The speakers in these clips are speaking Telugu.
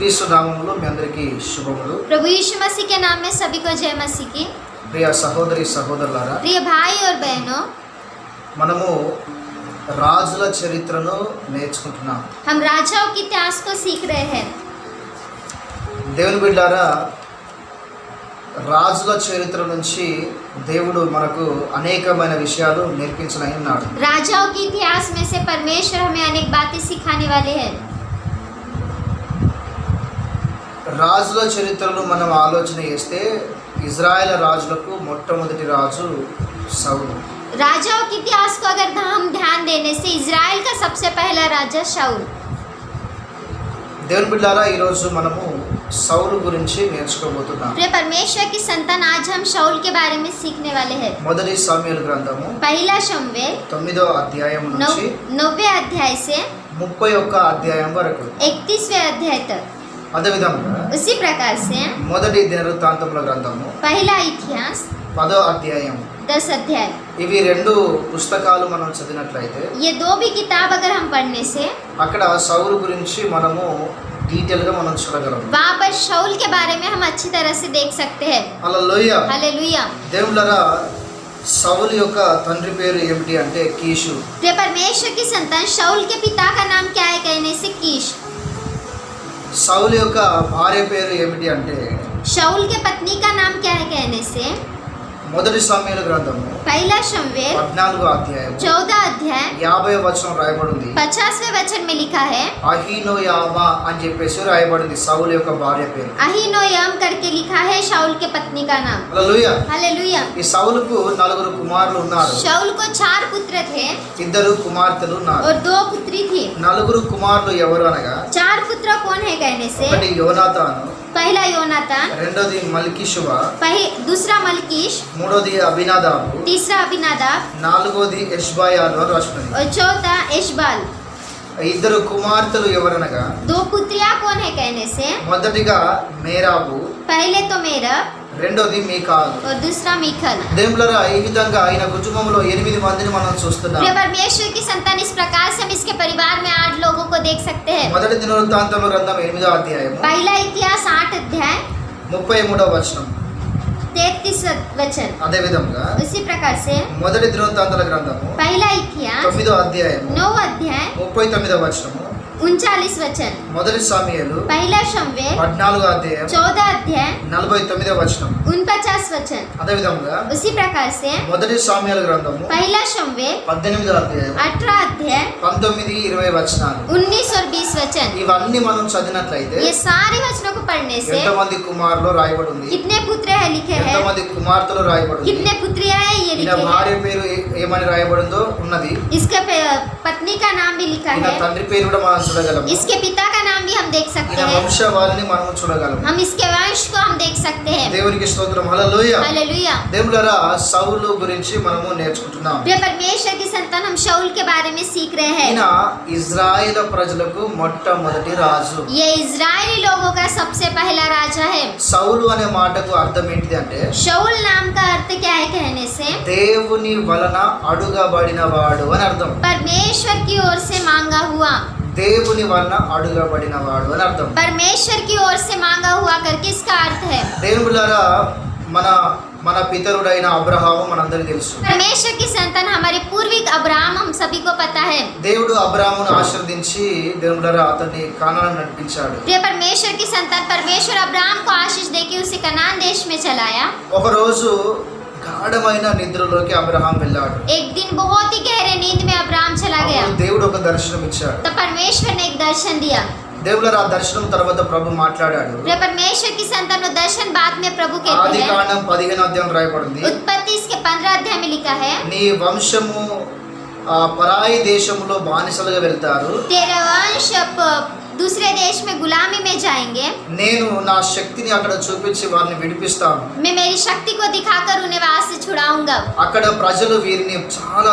క్రీస్తు నామములో మీ అందరికీ శుభములు. प्रभु यीशु मसीह के नाम में सभी को जय मसीह की। ప్రియ సహోదరి సహోదరులారా, प्रिय भाई और बहनों, మనము రాజుల చరిత్రను నేర్చుకుంటున్నాం. हम राजाओं की इतिहास को सीख रहे हैं। దేవుని బిడ్డలారా, రాజుల చరిత్ర నుంచి దేవుడు మనకు అనేకమైన విషయాలు నేర్పించనై ఉన్నాడు. राजाओं के इतिहास में से परमेश्वर हमें अनेक बातें सिखाने वाले हैं। రాజుల చరిత్రను మనం ఆలోచన చేస్తే ఇజ్రాయెల్ రాజులకు మొట్టమొదటి రాజు సౌలు. राजाओं के इतिहास को अगर हम ध्यान देने से इजराइल का सबसे पहला राजा शाऊल। దేవుని బిడ్డలారా, ఈరోజు మనము సౌలు గురించి నేర్చుకోబోతున్నాం. प्रिय परमेश्वर की संतान, आज हम शाऊल के बारे में सीखने वाले हैं। మొదటి సమూయేలు గ్రంథము पहला शमूएल 9వ అధ్యాయం నుంచి 9वें अध्याय से 31వ అధ్యాయం వరకు, 31वें अध्याय तक। అదేవిధంగా उसी प्रकार से మొదటి దినవృత్తాంతముల గ్రంథము पहला इतिहास 10వ అధ్యాయం, 10 अध्याय। ఇవి రెండు పుస్తకాలు మనం చదివినట్లయితే ये दो भी किताब अगर हम पढ़ने से అక్కడ సౌలు గురించి మనము డీటెయిల్ గా మనం చూడగలం. वहाँ पर शाऊल के बारे में हम अच्छी तरह से देख सकते हैं। హల్లెలూయా. हालेलुया। దేవుళ్ళరా, సౌలు యొక్క తండ్రి పేరు ఏమిటి అంటే కీషు. प्रिय परमेश्वर की संतान, शाऊल के पिता का नाम क्या है कहने से कीश। సౌలు యొక్క భార్య పేరు ఏమిటి అంటే शाऊल के पत्नी का नाम क्या है कहने से మొదటి సమూయేలు గ్రంథము पहला शमूएल 14వ అధ్యాయం 14 अध्याय 50వ వచనం రాయబడింది. 50वें वचन में लिखा है, అహీనోయామా అని చెప్పేసి రాయబడింది సౌలు యొక్క భార్య పేరు. अहीनोयम करके लिखा है शाऊल के पत्नी का नाम। హల్లెలూయా. हालेलुया। ఈ సౌలుకు 4 కుమారులు ఉన్నారు. शाऊल को 4 पुत्र थे 2 కుమార్తెలు ఉన్నారు. और 2 पुत्री थी। 4 కుమారులు ఎవరు అనగా 4 पुत्र कौन है कहने से ఒకటి యోనాతాను, पहला योनातान, రెండోది మల్కీషువ, दूसरा मलकीश, మూడోది అబినాదాబు, तीसरा अबीनादाब నాలుగోది ఎష్బాయాలు అని రాసుకుంది. और चौथा एशबाल। 2 కుమార్తెలు ఎవరనగా 2 पुत्रियां कौन है कहने से మొదటిగా మేరాబు, पहले तो मेरा రెండోది మీకాలు. और दूसरा मीखल। దేవుళ్ళరా, ఈ విధంగా ఆయన కుటుంబంలో 8 మందిని మనం చూస్తున్నాం. प्रिय परमेश्वर की संतान, इस प्रकार से हम इसके परिवार में 8 लोगों को देख सकते हैं। మొదటి దినవృత్తాంతముల గ్రంథం 8వ అధ్యాయం पहला इतिहास 8 अध्याय 33వ వచనం. 33 वचन। అదే విధంగా उसी प्रकार से మొదటి దినవృత్తాంతముల గ్రంథము पहला इतिहास 9వ అధ్యాయం 9 अध्याय 39వ వచనము. 39 वचन। మొదటి సమూయేలు पहला शमूएल 14వ అధ్యాయం 14 अध्याय 49వ వచనం. 49 वचन। అదే విధంగా उसी प्रकार से మొదటి సమూయేలు గ్రంథము पहला शमूएल 18వ అధ్యాయం 18 अध्याय 19, 20 వచనాలు. 19 और 20 वचन। ఇవన్నీ మనం చదివినట్లయితే ये सारे वचनों को पढ़ने से ఎంతమంది కుమారులు రాయబడి ఉంది, कितने पुत्र है लिखे हैं, ఎంతమంది కుమార్తెలు రాయబడి ఉంది, कितने पुत्रियां है ये ఈయన लिखे భార్య हैं, పేరు ఏమని రాయబడిందో ఉన్నది. इसके पत्नी का नाम भी लिखा ఈయన है, తండ్రి పేరు కూడా మనం చూడగలము. इसके पिता का नाम भी हम देख सकते ఈయన हैं, వంశవాళిని మనం చూడగలము. हम इसके वंश को हम देख सकते हैं। దేవునికి స్తోత్రం. హల్లెలూయా. हालेलुया। దేవులరా, సౌలు గురించి మనము నేర్చుకుంటున్నాం. प्रिय परमेश्वर की संतान, हम शाऊल के बारे में सीख रहे हैं। ఈయన ఇజ్రాయేల్ ప్రజలకు మొట్టమొదటి రాజు. ये इजरायली लोगों का सबसे पहला राजा है। సౌలు అనే మాటకు అర్థం ఏంటిది అంటే शाऊल नाम का अर्थ क्या है कहने से దేవుని వలన అడుగబడిన వాడు అని అర్థం. परमेश्वर की ओर से मांगा हुआ, దేవుని వలన అడుగబడిన వాడు అని అర్థం. परमेश्वर की ओर से मांगा हुआ करके इसका अर्थ है। దేవులారా, మన పితరుడైన అబ్రహాము మనందరికీ తెలుసు. परमेश्वर की संतान, हमारे पूर्विक अब्राहम हम सभी को पता है। దేవుడు అబ్రహామును ఆశీర్వదించి దేవులారా అతన్ని కానాను నడిపించాడు. प्रिय परमेश्वर की संतान, परमेश्वर अब्राहम को आशीष देके उसे कनान देश में चलाया। ఒక రోజు గాఢమైన నిద్రలోకి అబ్రహాం వెళ్ళాడు. एक दिन बहुत ही गहरे नींद में अब्राहम चला गया, అప్పుడు దేవుడు ఒక దర్శనం ఇచ్చాడు. तो परमेश्वर ने एक दर्शन दिया। దేవులారా, ఆ దర్శనం తర్వాత ప్రభు మాట్లాడాడు. प्रिय परमेश्वर की संतान, वो दर्शन बाद में प्रभु कहते ఆది हैं। కాండం 15వ అధ్యాయం రాయబడింది. उत्पत्ति इसके 15 अध्याय में लिखा है, నీ వంశము పరాయి దేశములో బానిసలుగా వెళ్తారు. तेरा वंश दूसरे देश में गुलामी में जाएंगे, నేను నా శక్తిని అక్కడ చూపించి వారిని విడిపిస్తాను. मैं मेरी शक्ति को दिखाकर उन्हें वहां से छुड़ाऊंगा। అక్కడ ప్రజలు వీరిని చాలా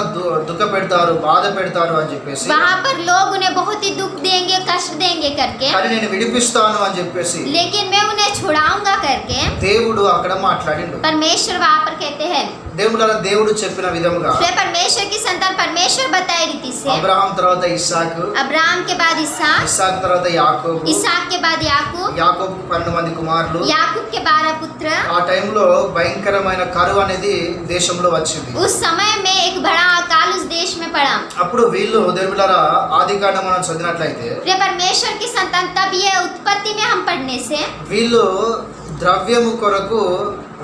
దుఃఖ పెడతారు, బాధ పెడతారు అని చెప్పేసి, वहां पर लोग उन्हें बहुत ही दुख देंगे, कष्ट देंगे करके, కానీ నేను విడిపిస్తాను అని చెప్పేసి लेकिन मैं उन्हें छुड़ाऊंगा करके దేవుడు అక్కడ మాట్లాడిండు. परमेश्वर वहां पर कहते हैं। దేవుడు చెప్పిన విధముగా फिर परमेश्वर की संतान परमेश्वर बताए रीति से అబ్రహాం తర్వాత ఇస్సాకు, अब्राहम के बाद इसहाक, ఇస్సాకు తర్వాత యాకోబు, इसहाक के बाद याकूब, యాకోబు 12 మంది కుమారులు. याकूब के 12 पुत्र. ఆ టైంలో భయంకరమైన కరువు అనేది దేశంలో వచ్చింది. उस समय में एक बड़ा अकाल उस देश में पड़ा. అప్పుడు వీళ్ళు దేవులారా ఆదికాండం మనం చదివినట్లయితే फिर परमेश्वर की संतान तब ये उत्पत्ति में हम पढ़ने से వీళ్ళు ద్రవ్యము కొరకు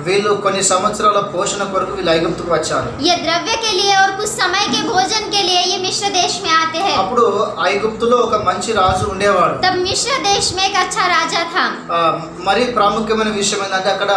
వీళ్ళు కొన్ని సంవత్సరాల పోషణ కొరకు వీళ్ళు ఐగుప్తుకు వచ్చారు. ये द्रव्य के लिए और कुछ समय के भोजन के लिए ये मिस्र देश में आते हैं. అప్పుడు ఐగుప్తులో ఒక మంచి రాజు ఉండేవాడు. तब मिस्र देश में एक अच्छा राजा था. మరి ప్రాముఖ్యమైన విషయం ఏంటంటే అక్కడ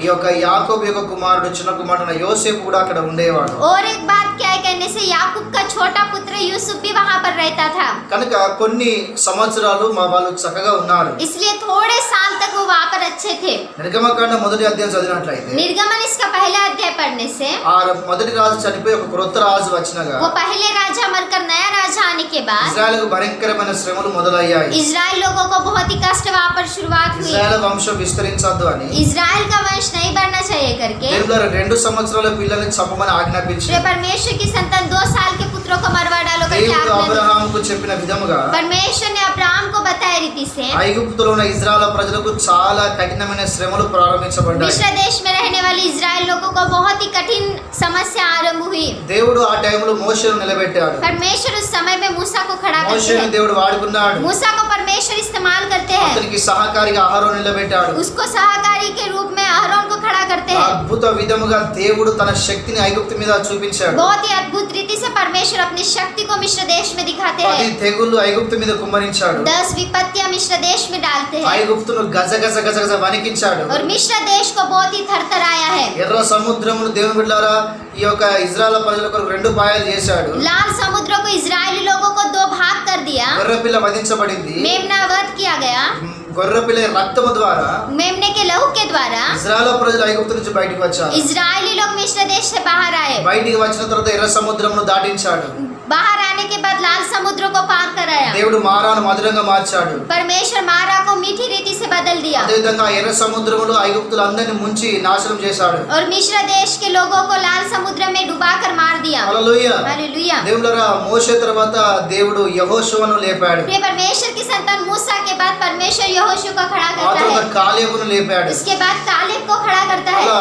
ఈ యొక్క యాకోబు యొక్క కుమారుడు చిన్న కుమారుడు యోసేపు కూడా అక్కడ ఉండేవాడు. और एक बात क्या है कहने से याकूब का छोटा पुत्र यूसुफ भी वहाँ पर रहता था. కనుక కొన్ని సంవత్సరాలు మా వాళ్ళు చక్కగా ఉన్నారు. इसलिए थोड़े साल तक वो वहाँ पर अच्छे थे. నిర్గమకాండ మొదటి అధ్యాయం చదివినట్లయితే निर्गमन इसका पहला अध्याय पढ़ने से ఆ మొదటి రాజు చనిపోయి ఒక క్రొత్త రాజు వచ్చినగా वो पहले राजा मरकर नया राजा आने के बाद ఇశ్రాయేలుకు భయంకరమైన శ్రమలు మొదలయ్యాయి. इजराइल लोगों को बहुत ही कष्ट वहाँ पर शुरुआत हुई. ఇశ్రాయేలు వంశం విస్తరించద్దు అని इजराइल का वंश नहीं बढ़ना चाहिए करके దేవుడు 2 సంవత్సరాల పిల్లల్ని చంపమని ఆజ్ఞాపించాడు. श्री परमेश्वर की संतान 2 साल के पुत्रों को मरवा डालो करके దేవుడు आज्ञा दी. అబ్రహాముకు చెప్పిన విధముగా परमेश्वर ने अब्राहम को बताया रीति से ఐగుప్తులో ఉన్న ఇజ్రాయెల్ ప్రజలకు చాలా కఠినమైన శ్రమలు ప్రారంభించబడ్డాయి. मिस्र देश में रहने वाले इजराइल लोगों को बहुत ही कठिन समस्या आरंभ हुई. దేవుడు ఆ టైంలో మోషేను నిలబెట్టాడు. परमेश्वर उस समय में मूसा को खड़ा करते మోషేను हैं. దేవుడు వాడుకున్నాడు. मूसा को परमेश्वर इस्तेमाल करते हैं. అతనికి సహకారిగా అహరోను నిలబెట్టాడు. उसको सहकारी के रूप में अहरोन को खड़ा करते हैं. అద్భుత విధముగా దేవుడు తన శక్తిని ఐగుప్తు మీద చూపించాడు. बहुत ही अद्भुत रीति से परमेश्वर अपनी शक्ति को मिस्र देश में दिखाते 10 हैं. తెగుళ్ళు ఐగుప్తు మీద కుమ్మరించాడు. 10 विपत्तियां मिस्र देश में डालते हैं ఐగుప్తును గజ గజ గజ గజ వణికించాడు. और मिस्र देश को बहुत ही थरथराया है. ఎర్ర సముద్రమును దేవుని బిడ్డలారా ఈ యొక్క ఇజ్రాయెల్ ప్రజల కొరకు 2 పాయలు చేశాడు. लाल समुद्र को इजरायली लोगों को 2 भाग कर दिया. గొర్రెపిల్ల వధించబడింది. मेमना वध किया गया. గొర్రెపిల్ల రక్తము ద్వారా मेमने के लहू के द्वारा ఇజ్రాయెల్ ప్రజలు ఐగుప్తు నుంచి బయటికి వచ్చారు. इजरायली लोग मिस्र देश से बाहर आए. బయటికి వచ్చిన తర్వాత ఎర్ర సముద్రమును దాటించాడు. बाहर आने के बाद लाल समुद्र को पार कराया. దేవుడు మారాను మధురంగా మార్చాడు. परमेश्वर मारा को मीठी रीति से बदल दिया. అదే విధంగా ఎర్ర సముద్రములో ఐగుప్తులందరిని ముంచి నాశనం చేశాడు. और मिस्र देश के लोगों को लाल समुद्र में डुबाकर मार दिया. హల్లెలూయా. हालेलुया. దేవుడరా మోషే తర్వాత దేవుడు యెహోషువను లేపాడు. फिर परमेश्वर की संतान मूसा के बाद परमेश्वर यहोशू को खड़ा ఆ करता తర్వాత है. కాలేబును లేపాడు. उसके बाद कालेब को खड़ा करता है. అలా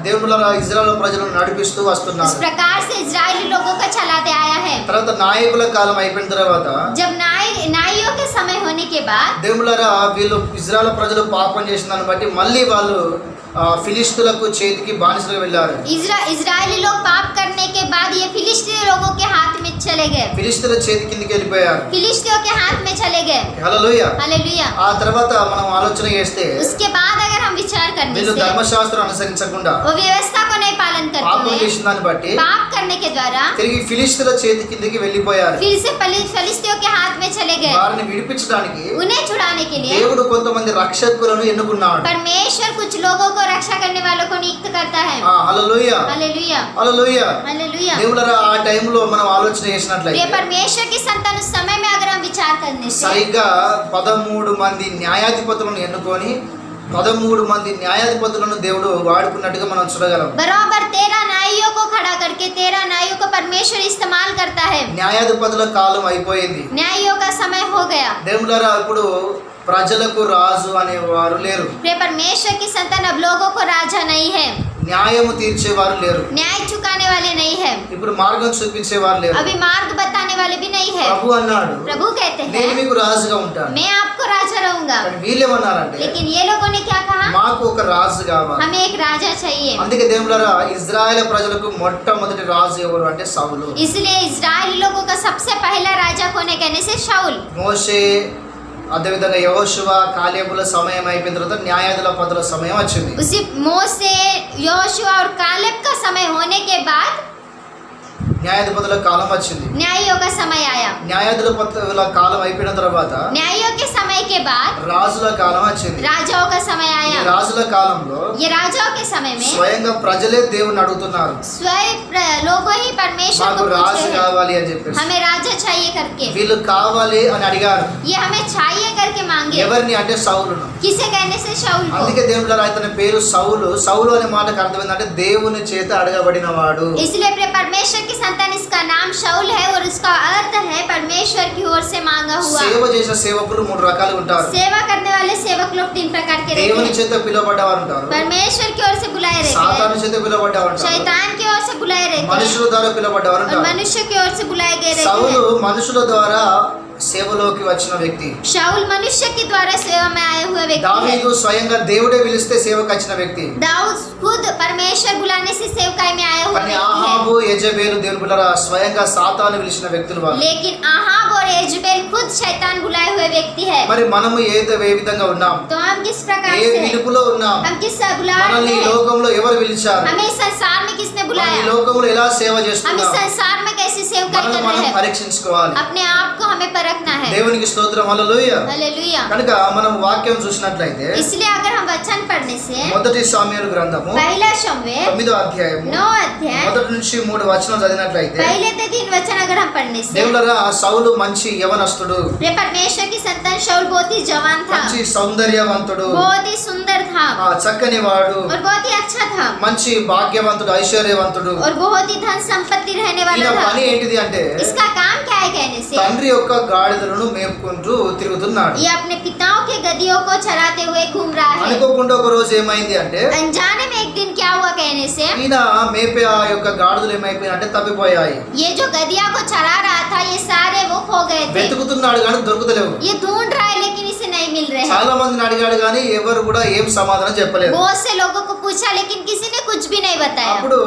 దేవుడురా ఇజ్రాయెల్ ప్రజలను నడిపిస్తూ इस వస్తున్నాడు. प्रकार से इजरायली लोगों को चलाते आया है. తర్వాత నాయకుల కాలం అయిపోయిన తర్వాత जब नाइयों के समय होने के बाद దేవులారా వీళ్ళు ఇజ్రాయెల్ ప్రజలు పాపం చేసిన దాన్ని బట్టి మళ్ళీ వాళ్ళు ఫిలిష్తులకు చేతికి బానిసలుగా వెళ్ళారు. इजरायली लोग पाप करने के बाद ये फिलिस्तीय लोगों के हाथ में चले गए. ఫిలిష్తుల చేతి కిందకి వెళ్ళిపోయారు. फिलिस्तियों के हाथ में चले गए. హల్లెలూయా. हालेलुया. ఆ తర్వాత మనం ఆలోచన చేస్తే उसके बाद अगर हम विचार करने వీళ్ళు से ధర్మశాస్త్రం అనుసరించకుండా वो व्यवस्था को नहीं पालन పాపం करते हैं. చేసిన దాన్ని బట్టి पाप करने के द्वारा తిరిగి ఫిలిష్తుల చేతి కిందకి వెళ్ళిపోయారు. फिर से फिलिस्तियों के हाथ में चले गए. వారిని విడిపించడానికి उन्हें छुड़ाने के लिए దేవుడు కొంతమంది రక్షకులను ఎన్నుకున్నాడు. परमेश्वर कुछ लोगों को रक्षा करने वालों को नियुक्त करता है. హల్లెలూయా. हालेलुया. హల్లెలూయా. हालेलुया. దేవులారా ఆ టైంలో మనం ఆలోచన ये చేసినట్లయితే परमेश्वर की संतान उस समय में अगर हम विचार करने से సరిగ్గా 13 మంది న్యాయాధిపతులను ఎన్నుకొని 13 మంది న్యాయాధిపతులను దేవుడు వాడుకున్నట్టుగా మనం చూడగలం. बराबर 13 नाइयों को खड़ा करके 13 नाइयों को परमेश्वर इस्तेमाल करता है. న్యాయాధిపతుల కాలం అయిపోయింది. न्यायों का समय हो गया. దేవులారా ఇప్పుడు ప్రజలకు రాజు అనేవారు లేరు. ये परमेश्वर की संतान अब लोगों को राजा नहीं है. న్యాయము తీర్చేవారు లేరు. न्याय चुकाने वाले नहीं है. ఇప్పుడు మార్గం చూపించేవారు లేరు. अभी मार्ग बताने वाले भी नहीं है. ప్రభు అన్నాడు प्रभु कहते నేను हैं మీకు రాజుగా ఉంటాను. मैं आपको राजा रहूंगा. కానీ వీళ్ళేమన్నారంటే लेकिन ये लोगों ने क्या कहा? మాకు ఒక రాజు కావాలి. हमें एक राजा चाहिए. అందుకే దేవులారా ఇజ్రాయెల్ ప్రజలకు మొట్టమొదటి రాజు ఎవరు అంటే సౌలు. इसलिए इजरायली लोगों का सबसे पहला राजा कौन है कहने से शाऊल. మోషే అదేవిధంగా యెహోషువ కాలేబుల సమయం అయిపోయిన తర్వాత న్యాయాధిపతుల సమయం వచ్చింది. उसी मोसे योशुआ और कालेब का समय होने के बाद న్యాయాధిపతుల కాలం వచ్చింది. न्यायियों का समय आया। న్యాయాధిపతుల కాలం అయిపోయిన తర్వాత न्यायियों के समय के बाद రాజుల కాలం వచ్చింది. राजाओं का समय ఈ आया। రాజుల కాలంలో ये राजाओं के समय में స్వయంగా ప్రజలే దేవుని అడుగుతున్నారు, स्वयं लोगों ही परमेश्वर మాకు को पूछ రాజు रहे हैं, కావాలి అని చెప్పేసి. हमें राजा चाहिए करके। వీళ్ళు కావాలి అని అడిగారు. ये हमें चाहिए करके मांगे। ఎవరిని అంటే సౌలును. किसे कहने से? शाऊल को। అందుకే దేవుడు అతని పేరు సౌలు. సౌలు అనే మాటకు అర్థం ఏంటంటే దేవుని చేత అడగబడిన వాడు. इसलिए परमेश्वर की संतान इसका नाम शाऊल है और उसका अर्थ है परमेश्वर की ओर से मांगा हुआ। సేవ చేసే సేవకులు మూడు రకాలు ఉంటారు. सेवा करने वाले सेवक लोग 3 प्रकार के रहते దేవుని हैं। చేత పిలువబడ్డవారు ఉంటారు, परमेश्वर की ओर से बुलाए रहते సాతాను हैं, చేత పిలువబడ్డవారు ఉంటారు, शैतान की ओर से बुलाए रहते हैं మనుషుల ద్వారా పిలువబడ్డవారు और ఉంటారు. मनुष्य की ओर से बुलाए गए रहते సౌలు हैं। మనుషుల ద్వారా సేవలోకి వచ్చిన వ్యక్తి. शाऊल मनुष्य के द्वारा सेवा में आए हुए व्यक्ति है। దావీదు స్వయంగా దేవుడే పిలిస్తే సేవకు వచ్చిన వ్యక్తి. दाऊद खुद परमेश्वर बुलाने से सेवकाई में आया हुआ కానీ व्यक्ति ఆహాబు యెజబేలు దేవుని బిడ్డలారా స్వయంగా సాతాను పిలిచిన వ్యక్తులు है, వాళ్ళు. लेकिन आहाब और यजेबेल खुद शैतान बुलाए हुए व्यक्ति है। మరి మనము ఏ విధంగా ఉన్నాం, तो हम किस प्रकार ఏ से हैं? పిలుపులో ఉన్నాం, हम किस बुलाए మనల్ని ఈ हैं? లోకంలో ఎవరు పిలిచారు, हमें इस संसार में किसने మనం ఈ बुलाया? లోకంలో ఎలా సేవ हम इस చేస్తున్నాం, संसार में कैसे सेवकाई మనల్ని कर మనం रहे हैं? పరీక్షించుకోవాలి. अपने आप को हमें परखना है। దేవునికి స్తోత్రం, హల్లెలూయా. हालेलुया। కనుక మనం వాక్యం చూసినట్లయితే इसलिए अगर हम वचन पढ़ने से మొదటి సామ్యుయేలు గ్రంథము पहला शमूएल 9వ అధ్యాయము 9 अध्याय మొదటి నుంచి 3 వచనం చదివినట్లయితే पहले से 3 वचन अगर हम पढ़ने से దేవులరా సౌలు మంచి యవనస్తుడు, ये परमेश्वर की संतान शाऊल बहुत ही जवान था, మంచి సౌందర్యవంతుడు, बहुत ही सुंदर था చక్కని వాడు, और बहुत ही अच्छा था మంచి భాగ్యవంతుడు, ఐశ్వర్యవంతుడు. और बहुत ही धन संपत्ति रहने ఈయన वाला పని था। ఏంటిది అంటే इसका काम क्या है कहने से? తండ్రి యొక్క గాడిదలను మేపుకుంటూ తిరుగుతున్నాడు. ये अपने पिताओं के गधियों को चराते हुए घूम रहा है। అనుకోకుండా ఒక రోజు ఏమైంది అంటే अनजाने में एक दिन क्या हुआ कहने से ఈయన మేపే ఆ యొక్క గాడిదలు ఏమైపోయినంటే తప్పిపోయాయి. ये जो गधिया को चरा रहा था ये सारे वो खो गए थे। వెతుకుతున్నాడు కానీ దొరుకుతలేవు. ये ढूंढ रहा है लेकिन इसे नहीं मिल रहे हैं। చాలా మందిని అడిగాడు కానీ ఎవరు కూడా ఏం సమాధానం చెప్పలేదు. बहुत से लोगों को पूछा लेकिन किसी ने कुछ भी नहीं बताया। అప్పుడు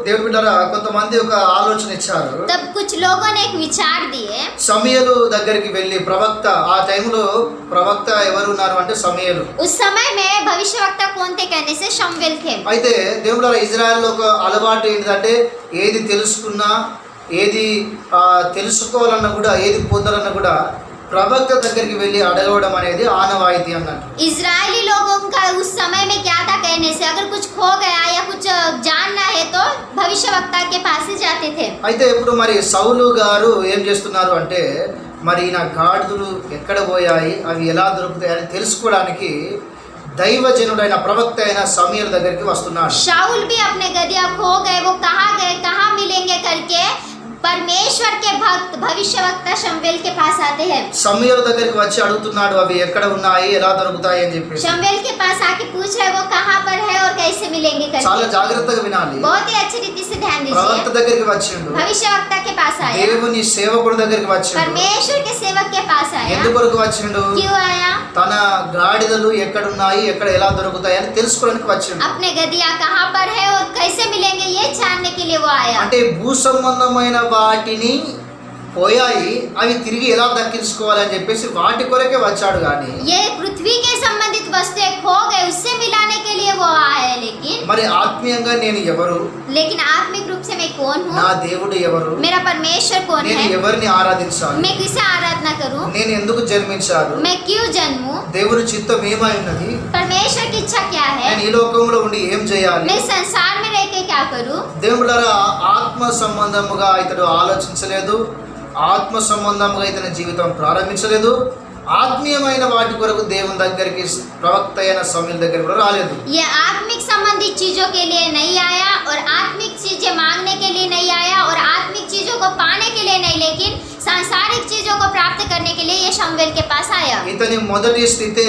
దేవుడి బిడ్డలారా కొంతమంది ఒక ఆలోచన ఇచ్చారు. तब कुछ लोगों ने एक विचार दिए। సమయలు దగ్గరికి వెళ్ళి ప్రవక్త, ఆ టైంలో ప్రవక్త ఎవరు ఉన్నారు అంటే సమయలు. उस समय में भविष्यवक्ता कौन थे कहने से शमूएल थे। అయితే దేవుడు ఇజ్రాయెల్లో ఒక అలవాటు ఏంటంటే ఏది తెలుసుకున్నా, ఏది తెలుసుకోవాలన్నా కూడా, ఏది పొందాలన్నా కూడా ప్రవక్త దగ్గరికి వెళ్ళి అడగడం అనేది ఆనవాయితీ అన్నట్టు. इजरायली लोगों का उस समय में क्या था कहने से अगर कुछ खो गया या कुछ जानना है तो भविष्यवक्ता के पास ही जाते थे। అయితే ఇప్పుడు మరి సౌలు గారు ఏం చేస్తున్నారు అంటే మరి నా గాడిదలు ఎక్కడ పోయాయి, అవి ఎలా దొరుకుతాయి అని తెలుసుకోవడానికి దైవజనుడైన ప్రవక్త అయిన సమూయేలు దగ్గరికి వస్తున్నాడు. शाऊल भी अपने गधिया खो गए, वो कहाँ गए, कहाँ मिलेंगे करके परमेश्वर के भक्त भविष्यवक्ता शमूएल के पास आते हैं। సమూయేలు దగ్గరికి వచ్చి అడుగుతున్నాడు అవి ఎక్కడ ఉన్నాయి, ఎలా దొరుకుతాయి అని చెప్పేసి. शमूएल के पास आके पूछ रहे वो कहाँ पर है और कैसे मिलेंगे చాలా करके। జాగ్రత్తగా వినాలి. बहुत ही अच्छी रीति से ध्यान ప్రవక్త दीजिए। దగ్గరికి వచ్చిండు, भविष्यवक्ता के पास आया, దేవుని సేవకుడి దగ్గరికి వచ్చిండు. परमेश्वर के सेवक के पास आया। ఎందుకొరకు వచ్చిండు? क्यों आया? తన గాడిదలు ఎక్కడున్నాయి, ఎక్కడ ఎలా దొరుకుతాయి అని తెలుసుకోవడానికి వచ్చిండు. अपने गधिया कहाँ पर है और कैसे मिलेंगे ये जानने के लिए वो आया। అంటే భూ సంబంధమైన వాటిని పోయాయి, అవి తిరిగి ఎలా దక్కించుకోవాలి అని చెప్పేసి వాటి కొరకే వచ్చాడు. కానీ ये पृथ्वी के संबंधित वस्तुएं खो गए उससे मिलाने के लिए वो आया, మరి ఆత్మీయంగా నేను ఎవరు, लेकिन आत्मिक रूप से मैं कौन నా हूँ, దేవుడు ఎవరు, मेरा परमेश्वर कौन నేను है, ఎవరిని ఆరాధించాలి, मैं किसे आराधना करूँ, నేను ఎందుకు జన్మించాను, मैं क्यों जन्मूं, దేవుని చిత్తం ఏమై ఉన్నది, परमेश्वर की इच्छा क्या है, నేను ఈ లోకంలో ఉండి ఏం చేయాలి. मैं संसार में रह के क्या करूँ। దేవుడారా ఆత్మ సంబంధముగా ఇతడు ఆలోచించలేదు, ఆత్మ సంబంధముగా ఇతని జీవితం ప్రారంభించలేదు. ఆత్మీయమైన వాటి కొరకు దేవుని దగ్గరికి ప్రవక్త అయిన సమూయేలు దగ్గర కూడా రాలేదు. ये आत्मिक संबंधित चीजों के लिए नहीं आया और आत्मिक चीजें मांगने के लिए नहीं आया और आत्मिक चीजों को पाने के लिए नहीं, लेकिन सांसारिक चीजों को प्राप्त करने के लिए ये शमूएल के पास आया। ఇతని మొదటి స్థితే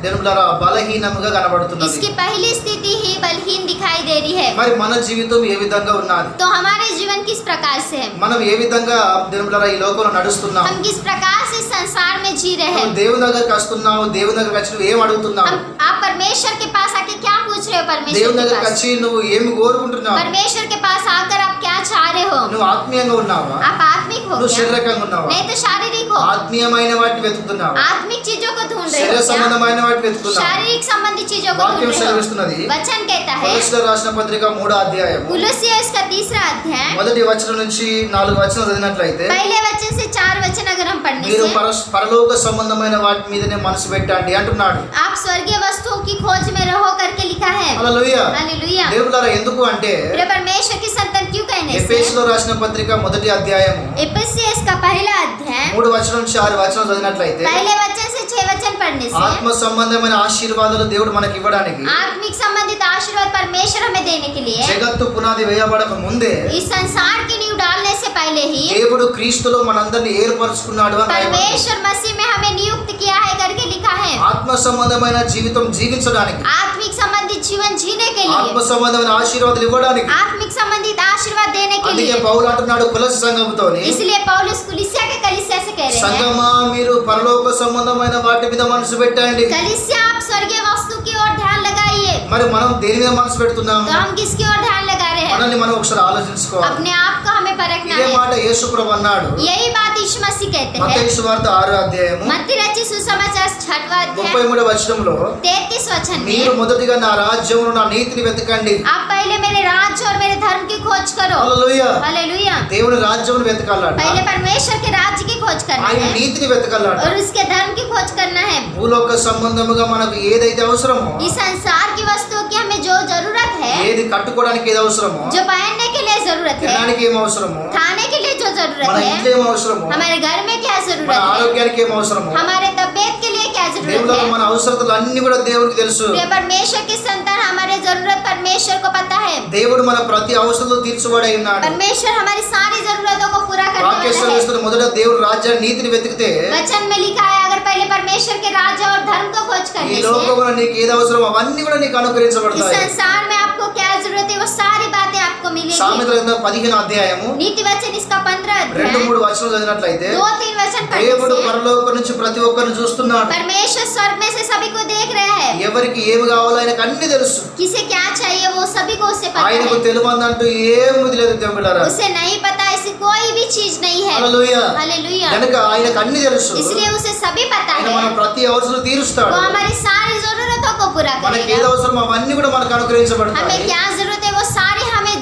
దేవుడారా బలహీనముగా కనబడుతున్నది. इसकी पहली स्थिति ही बलहीन दिखाई दे रही है। మరి మన జీవితం ఏ విధంగా ఉన్నది, तो हमारे जीवन किस प्रकार से है, మనం ఏ విధంగా దేవుడారా ఈ లోకంలో నడుస్తున్నాం, हम किस प्रकार से संसार में जी रहे हैं। నువ్వు దేవుని దగ్గరికి వస్తున్నావు, దేవుని దగ్గరికి వచ్చి నువ్వు ఏం అడుగుతున్నావు, आप परमेश्वर के पास आके क्या पूछ रहे हो, దేవుని परमेश्वर के దగ్గరికి पास వచ్చి నువ్వు ఏమి కోరుకుంటున్నావు, परमेश्वर के पास आकर आप क्या चाह रहे हो। నువ్వు ఆత్మీయంగా ఉన్నావా, आप आत्मिक हो నువ్వు क्या? శారీరకంగా ఉన్నావా, नहीं तो शारीरिक हो। ఆత్మీయమైన వాటిని వెతుకుతున్నావా, आत्मिक चीजों को ढूंढ रहे శరీర हो क्या? సంబంధమైన వాటిని వెతుకుతున్నాం. शारीरिक संबंधी चीजों को వాక్యం ढूंढ रहे సెలవిస్తున్నది. हो। वचन कहता है కొలస్సీయులకు రాసిన పత్రిక 3వ అధ్యాయం कुलुस्सियों इसका 3रा अध्याय మొదటి వచనం నుంచి 4 వచనాలు చదివినట్లయితే पहले वचन से 4 वचन अगर हम पढ़ने మీరు से పరలోక సంబంధమైన వాటి మీదనే మనసు పెట్టండి అంటున్నాడు. आप स्वर्गीय वस्तुओं की खोज में रहो करके लिखा है। హల్లెలూయా. हालेलुया। దేవులారా ఎందుకు అంటే मेरे परमेश्वर की संतान क्यों कहने से ఎఫెసీయులో రాసిన పత్రిక మొదటి అధ్యాయము एफेसियस का पहला अध्याय 3 వచనం నుంచి 6 వచనాలు చదివినట్లయితే पहले वचन से 6 वचन पढ़ने से ఆత్మ సంబంధమైన ఆశీర్వాదాలు దేవుడు మనకి ఇవ్వడానికి आत्मिक संबंधित आशीर्वाद परमेश्वर हमें देने के लिए జగత్తు పునాది వేయబడక ముందే इस संसार की नींव डालने से पहले ही దేవుడు క్రీస్తులో మనందరిని ఏర్పరచుకున్నాడు అని రాయబడింది. परमेश्वर मसीह में हमें नियुक्त किया है करके लिखा है। ఆత్మ సంబంధమైన జీవితం జీవించడానికి आत्मिक संबंधित जीवन जीने के ఆత్మ लिए సంబంధమైన ఆశీర్వాదాలు ఇవ్వడానికి आत्मिक संबंधित आशीर्वाद देने के అందుకే लिए పౌలు అంటున్నాడు కొలస్సీ సంఘముతోని इसलिए पौलुस कुलिसिया के कलीसिया से कह रहे हैं సంగమా మీరు పరలోక సంబంధమైన వాటి మీద మనసు పెట్టండి. कलीसिया आप स्वर्गीय वस्तु की ओर ध्यान लगाइए। మరి మనం దేని మీద మనసు పెడుతున్నాము? तो हम किसकी ओर ध्यान लगा रहे हैं? మనల్ని మనం ఒకసారి ఆలోచించుకోవాలి. अपने आप को हमें परखना ఇదే है। మాట యేసు ప్రభు అన్నాడు यही बात यीशु मसीह कहते हैं। మత్తయి సువార్త 6వ అధ్యాయము मत्ती रचित सुसमाचार 6वां अध्याय 33వ వచనంలో 33 वचन మీరు में మొదటిగా నా రాజ్యమును నా నీతిని వెతకండి. आप पहले मेरे राज्य और मेरे धर्म की खोज करो। హల్లెలూయా. हालेलुया। దేవుని రాజ్యమును వెతకాలట, पहले परमेश्वर के राज्य की खोज करना ఆయన है నీతిని వెతకాలట. और उसके धर्म की खोज करना है। భూలోక సంబంధముగా మనకు ఏదైతే అవసరమో, इस संसार की वस्तुओं की हमें जो जरूरत है, ఏది కట్టుకోవడానికి ఏది అవసరమో, जो पहनने के लिए जरूरत है, తినడానికి ఏం అవసరమో, खाने के लिए जो जरूरत మన है, ఇంట్లో ఏం అవసరమో, हमारे घर में क्या మన जरूरत है, ఆరోగ్యానికి ఏం అవసరమో, हमारे तबियत के लिए क्या जरूरत దేవుడు है। మన అవసరతలు అన్ని కూడా దేవుడికి తెలుసు. प्रिय परमेश्वर की संतान हमारे जरूरत परमेश्वर को पता है। దేవుడు మన ప్రతి అవసరతలు తీర్చువాడై ఉన్నాడు. परमेश्वर हमारी सारी जरूरतों को पूरा करने వాక్య वाला है। సెలవిస్తున్న మొదట దేవుడు రాజ్యాన్ని నీతిని వెతికితే वचन में लिखा है अगर पहले परमेश्वर के राज्य और धर्म को खोज ఈ करने से లోకంలో నీకు ఏది అవసరమో అవన్నీ కూడా నీకు इस అనుగ్రహించబడతాయి. संसार में आपको क्या जरूरत है वो सारी बातें आपको मिलेगी। సామెతల గ్రంథం 15వ అధ్యాయము नीति वचन इसका 15 अध्याय 2-3 వచనాలు చదివినట్లయితే 2-3 वचन पढ़ने దేవుడు से పరలోకం నుంచి ప్రతి ఒక్కరిని చూస్తున్నాడు. परमेश्वर स्वर्ग में से सभी को देख रहा है। ఎవరికి ఏమి కావాలో ఆయనకు అన్ని తెలుసు. किसे क्या चाहिए वो सभी को उसे पता ఆయనకు है। తెలియదంటూ ఏముంది లేదు దేవులారా. उसे नहीं पता ऐसी कोई भी चीज नहीं है। హల్లెలూయా. हालेलुया। కనుక ఆయనకు అన్ని తెలుసు. इसलिए उसे सभी पता ఆయన है। మన ప్రతి అవసరం తీరుస్తాడు. वो हमारी सारी जरूरतों को पूरा మనకి ఏది करेगा। అవసరం అవన్నీ కూడా మనకు हमें అనుగ్రహించబడతాయి. क्या जरूरत है वो सारी हमें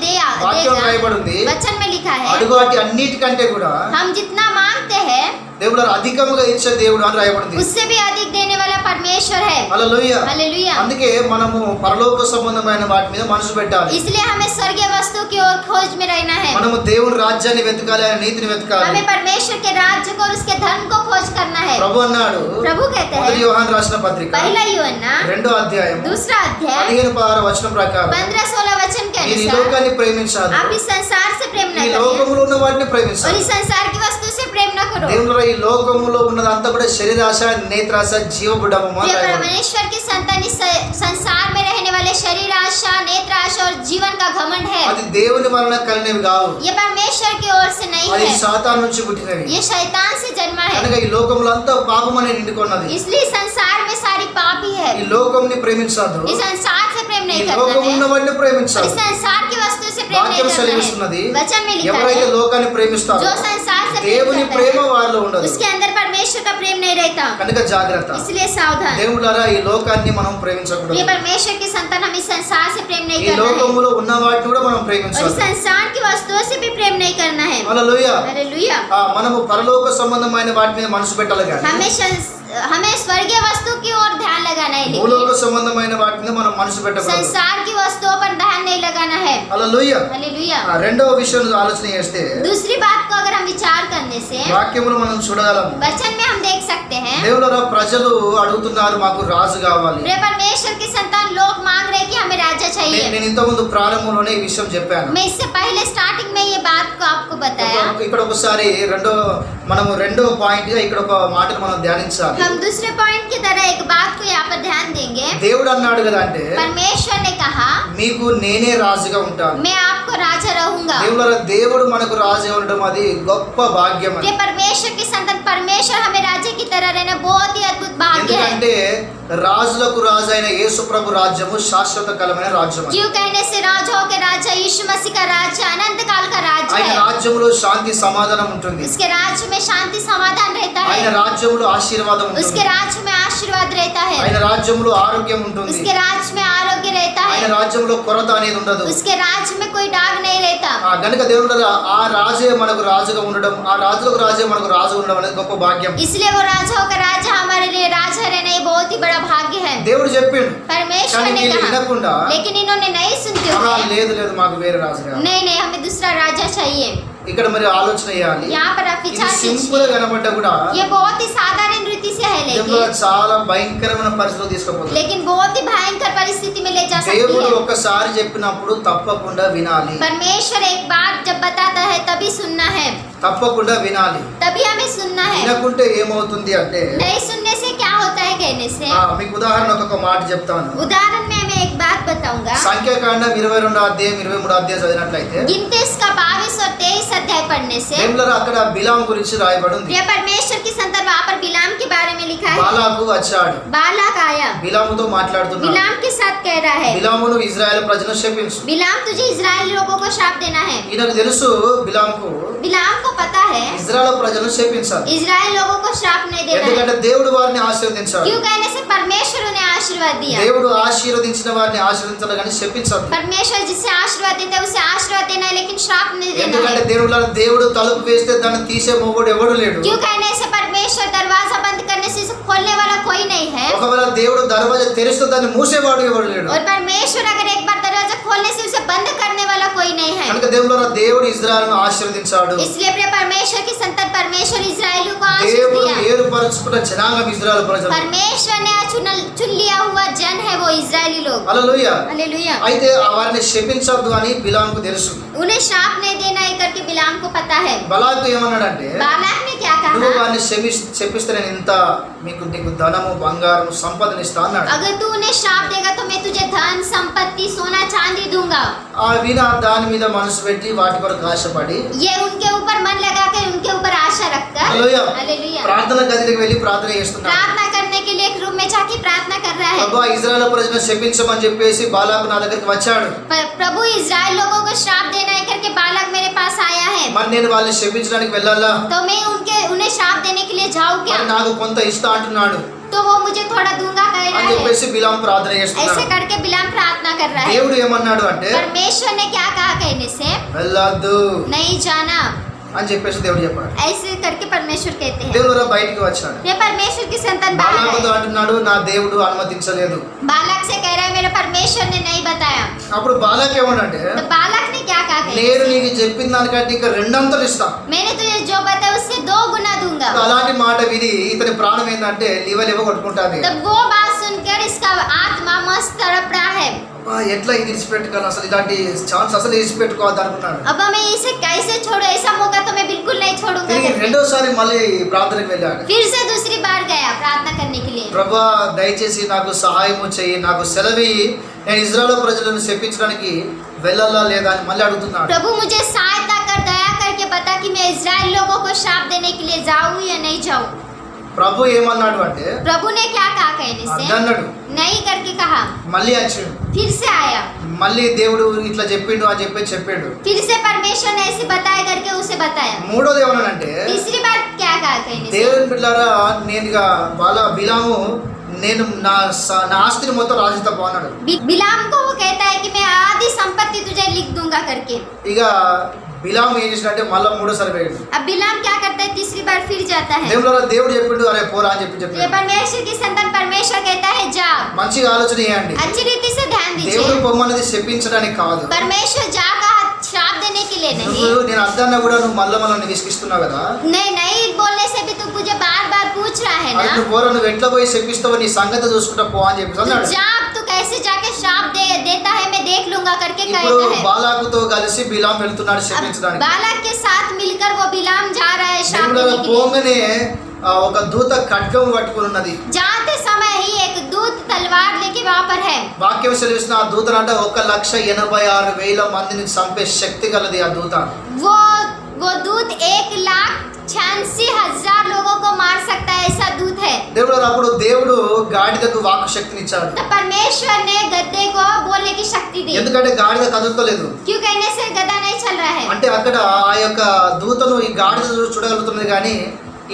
వాక్యం देगा। రాయబడి ఉంది, वचन में लिखा है అడుగు వాటి అన్నిటికంటే కూడా हम जितना मांगते हैं దేవుడు అధికముగా ఇచ్చే దేవుడు అని రాయబడింది. उससे भी अधिक देने वाला परमेश्वर है। హల్లెలూయా. हालेलुया। అందుకే మనము పరలోక సంబంధమైన వాటి మీద మనసు పెట్టాలి. इसलिए हमें स्वर्गीय वस्तु की ओर खोज में रहना है। మనము దేవుని రాజ్యాన్ని వెతకాలి, ఆయన నీతిని వెతకాలి. हमें परमेश्वर के राज्य को और उसके धर्म को खोज करना है। ప్రభు అన్నాడు प्रभु कहते మొదటి हैं యోహాను రాసిన పత్రిక पहला यूहन्ना 2వ అధ్యాయం 2रा अध्याय 15-16 వచనం ప్రకారం 15-16 वचन के మీరు ఈ अनुसार లోకాన్ని ప్రేమించాలి, आप इस संसार से प्रेम न ఈ करें లోకములో ఉన్న వాటిని और ప్రేమించాలి. इस संसार की वस्तु से प्रेम न करो। దేవుడు ఈ లోకములో ఉన్నదంతా కూడా శరీరాశ, నేత్రాశ, జీవబుడము ये परमेश्वर की संतान इस संसार में रहने वाले शरीर आशा, नेत्र आशा और जीवन का घमंड है। అది దేవుని వలన కలిగినవి కావు, ये परमेश्वर की ओर से नहीं అది है, సాతాను నుంచి పుట్టినవి. ये शैतान से जन्मा है। కనుక ఈ లోకములో అంతా పాపం అనే నిండుకున్నది. इसलिए संसार में सारी पाप ही है। ఈ లోకంని ప్రేమించద్దు, इस संसार से प्रेम ఈ नहीं करना లోకం ఉన్న है వాటిని और ప్రేమించాలి. इस संसार की वस्तु से प्रेम नहीं వాక్యం करना సెలవిస్తున్నది, है। वचन में लिखा ఎవరైతే है లోకాన్ని ప్రేమిస్తారో जो संसार से प्रेम దేవుని करता ప్రేమ है వారిలో ఉండదు. उसके अंदर परमेश्वर का प्रेम नहीं रहता। కనుక జాగ్రత్త. इसलिए सावधान। దేవుడారా ఈ లోకాన్ని మనం ये ప్రేమించకూడదు. परमेश्वर की संतान हम इस संसार से प्रेम नहीं ఈ करना है లోకములో ఉన్న వాటిని కూడా మనం और इस ప్రేమించాలి. संसार की वस्तुओं से भी प्रेम नहीं करना है। హల్లెలూయా. हालेलुया। మనము పరలోక సంబంధమైన వాటి మీద మనసు పెట్టాలి కానీ हमें स्वर्गीय वस्तु की ओर ध्यान लगाना है, భూలోక लेकिन సంబంధమైన వాటి మీద మనం మనసు పెట్టకూడదు. संसार की वस्तुओं पर ध्यान नहीं लगाना है। హల్లెలూయా. हालेलुया। రెండవ విషయం ఆలోచన చేస్తే दूसरी बात को अगर हम विचार करने से వాక్యములు మనం చూడగలము. वचन में हम देख सकते हैं దేవులారా ప్రజలు అడుగుతున్నారు మాకు రాజు కావాలి. प्रिय परमेश्वर की संतान लोग मांग रहे कि हमें राजा चाहिए। నేను ఇంతకుముందు ప్రారంభంలోనే ఈ విషయం చెప్పాను. मैं इससे पहले स्टार्टिंग में ये बात को आपको बताया। ఇక్కడ ఒకసారి రెండో పాయింట్ గా ఇక్కడ ఒక మాటను మనం ధ్యానించాలి. हम दूसरे पॉइंट की तरह एक बात को यहाँ पर ध्यान देंगे। దేవుడు అన్నాడు కదా అంటే परमेश्वर ने कहा మీకు నేనే రాజుగా ఉంటాను. मैं आपको राजा रहूंगा। దేవుడు మనకు రాజుగా ఉండడం అది గొప్ప భాగ్యం. ये परमेश्वर की संतान परमेश्वर हमें राजा की तरह रहना बहुत ही अद्भुत भाग्य है। ఎందుకంటే రాజులకు రాజు అయిన యేసు ప్రభు రాజ్యము శాశ్వత కాలమైన రాజ్యం. क्यों कहने से राजाओं के राजा यीशु मसीह का राज्य अनंत काल का राज्य ఆయన है। రాజ్యములో శాంతి సమాధానం ఉంటుంది. उसके राज्य में शांति समाधान रहता ఆయన है, రాజ్యములో ఆశీర్వాదం ఉంటుంది. उसके राज्य में आशीर्वाद रहता है, ఆయన రాజ్యములో ఆరోగ్యం ఉంటుంది. उसके राज्य में आरोग्य रहता ఆయన है, రాజ్యంలో కొరత అనేది ఉండదు. उसके राज्य में कोई दाग नहीं रहता। గనుక దేవుడు ఆ రాజే మనకు రాజుగా ఉండడం, ఆ రాజులకు రాజే మనకు రాజు ఉండడం అనేది గొప్ప భాగ్యం. इसलिए वो राजाओं का राजा हमारे लिए राजा रहना ये बहुत ही बड़ा भाग्य है। దేవుడు చెప్పిండు, परमेश्वर కానీ ने వీళ్ళు कहा, వినకుండా लेकिन इन्होंने नहीं सुनते हुए, లేదు లేదు మాకు వేరే రాజు కావాలి. नहीं नहीं हमें दूसरा राजा चाहिए। ఇక్కడ మరి ఆలోచన చేయాలి. यहाँ पर आप ఇది विचार సింపుల్ గా कीजिए, కనబడ్డా కూడా ये बहुत ही साधारण रीति से है, దేవుడు लेकिन చాలా భయంకరమైన పరిస్థితిలో తీసుకుపోతుంది. लेकिन बहुत ही भयंकर परिस्थिति में ले जा सकती దేవుడు है। ఒక్కసారి చెప్పినప్పుడు తప్పకుండా వినాలి, परमेश्वर एक बात जब बताता है तभी सुनना है, తప్పకుండా వినాలి. तभी हमें सुनना है। వినకుంటే ఏమవుతుంది అంటే, नहीं सुनने से क्या होता है कहने से, మీకు ఉదాహరణ ఒక మాట చెప్తాను. उदाहरण में मैं एक बात बताऊंगा। సంఖ్యాకాండం 22 అధ్యాయం 23 అధ్యాయం చదివినట్లయితే गिनती का 22 और 23 अध्याय पढ़ने से దేవుళ్ళ అక్కడ బిలాం గురించి రాయబడి ఉంది. प्रिय परमेश्वर की संतान वहाँ पर बिलाम के बारे में लिखा है। బాలాకు వచ్చాడు, बालाक आया, బిలాముతో మాట్లాడుతున్నాడు. बिलाम के साथ कह रहा है, బిలామును ఇజ్రాయెల్ ప్రజలను శపించు. बिलाम तुझे इजराइली लोगों को श्राप देना है। ఈయనకు తెలుసు, బిలాంకు बिलाम को पता है ఇజ్రాయెల్ ప్రజలను శపించాలి. इजराइल लोगों को श्राप नहीं देना है। ఎందుకంటే దేవుడు వారిని ఆశీర్వదించాడు. क्यों कहने से परमेश्वर उन्हें आशीर्वाद दिया। దేవుడు ఆశీర్వదించిన వారిని ఆశీర్వదించాలి కానీ శపించదు. परमेश्वर जिसे आशीर्वाद देता है उसे आशीर्वाद देना है, लेकिन श्राप नहीं देना ఎందుకంటే है। దేవుడు తలుపు వేస్తే దాన్ని తీసే మొగుడు ఎవడు లేడు. क्यों कहने से परमेश्वर दरवाजा बंद करने से इसे खोलने वाला कोई नहीं है, ఒకవేళ దేవుడు దర్వాజా తెరిస్తే దాన్ని మూసేవాడు ఎవడు లేడు. और परमेश्वर अगर एक बार दरवाजा खोलने से उसे बंद करने वाला कोई नहीं है। కనుక దేవుడు ఇజ్రాయెల్ను ఆశీర్వదించాడు. इसलिए प्रिय परमेश्वर की संतान परमेश्वर इजराइलियों को आशीष దేవుడు दिया। ఏర్పరచుకున్న జనాంగం ఇజ్రాయెల్ ప్రజలు. परमेश्वर ने चुन लिया हुआ जन है वो इजरायली लोग। హల్లెలూయా. हालेलुया। అయితే వారిని శపించొద్దు అని బిలాంకు తెలుసు. उन्हें श्राप नहीं देना है करके बिलाम को पता है। బలాకు ఏమన్నాడంటే, बालाक ने क्या నువ్వు कहा, వారిని శపిస్తే నేను ఇంత నీకు ధనము బంగారము సంపదనిస్తా అన్నాడు. अगर तू उन्हें श्राप देगा तो मैं तुझे धन संपत्ति सोना चांदी दूंगा। ఆ వీణ దాని మీద మనసు పెట్టి వాటి కొరకు ఆశపడి ये उनके ऊपर मन लगाकर उनके ऊपर आशा रखकर హల్లెలూయా हालेलुया ప్రార్థన గదిలోకి వెళ్ళి ప్రార్థన చేస్తున్నాడు. प्रार्थना करने के लिए एक रूम में जाके प्रार्थना कर रहा है। ప్రభు ఇజ్రాయెల్ ప్రజలను శపించమని చెప్పేసి బాలాకు నా దగ్గరికి వచ్చాడు. प्रभु इजराइल लोगों को श्राप देना है करके बालक मेरे पास आया है, మరి నేను వాళ్ళని శపించడానికి వెళ్ళాలా, तो मैं उन्हें श्राप देने के लिए जाऊँ क्या, మరి నాకు కొంత ఇస్తా అంటున్నాడు तो वो मुझे थोड़ा दूंगा कह रहा అని है। చెప్పేసి బిలాం ప్రార్థన ऐसे చేస్తున్నాడు. करके बिलाम प्रार्थना कर रहा है। దేవుడు ఏమన్నాడు అంటే, परमेश्वर ने क्या कहा कहने से, వెళ్ళొద్దు नहीं जाना, అని చెప్పేసి దేవుడు చెప్పాడు. ऐसे करके परमेश्वर कहते हैं। దేవుడు బయటికి వచ్చాడు. ये परमेश्वर की संतान बालक బాలాకుతో है। అంటున్నాడు, నా దేవుడు అనుమతించలేదు. बालक से कह रहा है मेरे परमेश्वर ने नहीं बताया। అప్పుడు బాలాక్ ఏమన్నాడంటే, तो बालक ने क्या कहा कहने నేను से, నీకు చెప్పిన దానికంటే ఇంకా రెండంతలు ఇస్తా. मैंने तुझे जो बताया उससे 2 गुना दूंगा। అలాంటి మాట విని ఇతని ప్రాణం ఏంటంటే లివ కొట్టుకుంటాది. तब वो बात सुनकर इसका आत्मा मस्त तड़प रहा है। అబ్బా, ఎట్లా ఇది విడిచిపెట్టుకోవాలి, అసలు ఇలాంటి ఛాన్స్ అసలు విడిచిపెట్టుకోవద్దు అనుకున్నాడు. अब मैं इसे कैसे छोड़ू, ऐसा मौका तो मैं बिल्कुल नहीं छोड़ूंगा తిరిగి करके। రెండోసారి మళ్ళీ ప్రార్థనకు వెళ్ళాడు. फिर से दूसरी बार गया प्रार्थना करने के लिए। ప్రభా దయచేసి నాకు సహాయము చెయ్యి, నాకు సెలవియ్యి, నేను ఇజ్రాయెల్ ప్రజలను శపించడానికి వెళ్ళాలా లేదా అని మళ్ళీ అడుగుతున్నాడు. प्रभु मुझे सहायता कर, दया करके बता कि मैं इजराइल लोगों को श्राप देने के लिए जाऊं या नहीं जाऊं। ప్రభు ఏమన్నాడు అంటే, प्रभु ने क्या कहा कहने से, అన్నాడు. नहीं करके कहा। మళ్ళీ వచ్చాడు. फिर से आया, మళ్ళీ దేవుడు ఇట్లా చెప్పిండు అని చెప్పాడు. फिर से परमेश्वर ने ऐसे बताया करके उसे बताया। మూడోది ఏమన్నాడంటే, तीसरी बात क्या कहा कहने से, దేవుని బిడ్డలారా నేనుగా బిలాము నేను నా ఆస్తిని మొత్తం రాజుతో బాగున్నాడు. बिलाम को वो कहता है कि मैं आधी संपत्ति तुझे लिख दूंगा करके। ఇక బిలాము ఏం చేసినట్టే మళ్ళీ మూడోసారి పోయాడు. अब बिलाम क्या करता है, तीसरी बार फिर जाता है। దేవుడు చెప్పిండు, అరే పోరా అని ये చెప్పాడు. परमेश्वर की संतान परमेश्वर कहता है जा। మంచిగా ఆలోచన చేయండి. अच्छी रीति से ध्यान దేవుడు दीजिए, పొమ్మన్నది శపించడానికి కాదు. परमेश्वर जा कहा श्राप देने के लिए नहीं। నువ్వు నేను అర్థాన్ని కూడా నువ్వు మళ్ళీ విసిగిస్తున్నావు కదా. नहीं बोलने से भी तू मुझे बार बार पूछ रहा है అది ना। నువ్వు పోరా, నువ్వు ఎట్లా పోయి శపిస్తావో నీ సంగతి చూసుకుంటా పో అని చెప్పి तू అన్నాడు. जा, अब तू कैसे जाके श्राप देता है मैं देख लूंगा करके ఇప్పుడు कहता है। బాలాకుతో కలిసి బిలాం వెళ్తున్నాడు अब శపించడానికి. बालक के साथ मिलकर वो बिलाम जा रहा है श्राप దేవుడు देने के लिए। పోగానే ఒక దూత ఖడ్గం పట్టుకుని ఉన్నది. जाते समय ही एक दूत तलवार लेके वहां पर है। వాక్యం సెలవిస్తున్న ఆ దూత అంటే 1,86,000 మందిని చంపే శక్తి గలది ఆ దూత. वो दूत 1,86,000 लोगों को मार सकता है, ऐसा दूत है। है। దేవుడు అప్పుడు దేవుడు గాడిదకు వాక్కు శక్తిని ఇచ్చాడు. तो परमेश्वर ने गधे को बोलने की शक्ति दी, ఎందుకంటే గాడిద కదులుతలేదు. क्यों कहने से गधा नहीं चल रहा है। అంటే అక్కడ ఆ యొక్క దూతను ఈ గాడిద చూడగలుగుతున్నది కానీ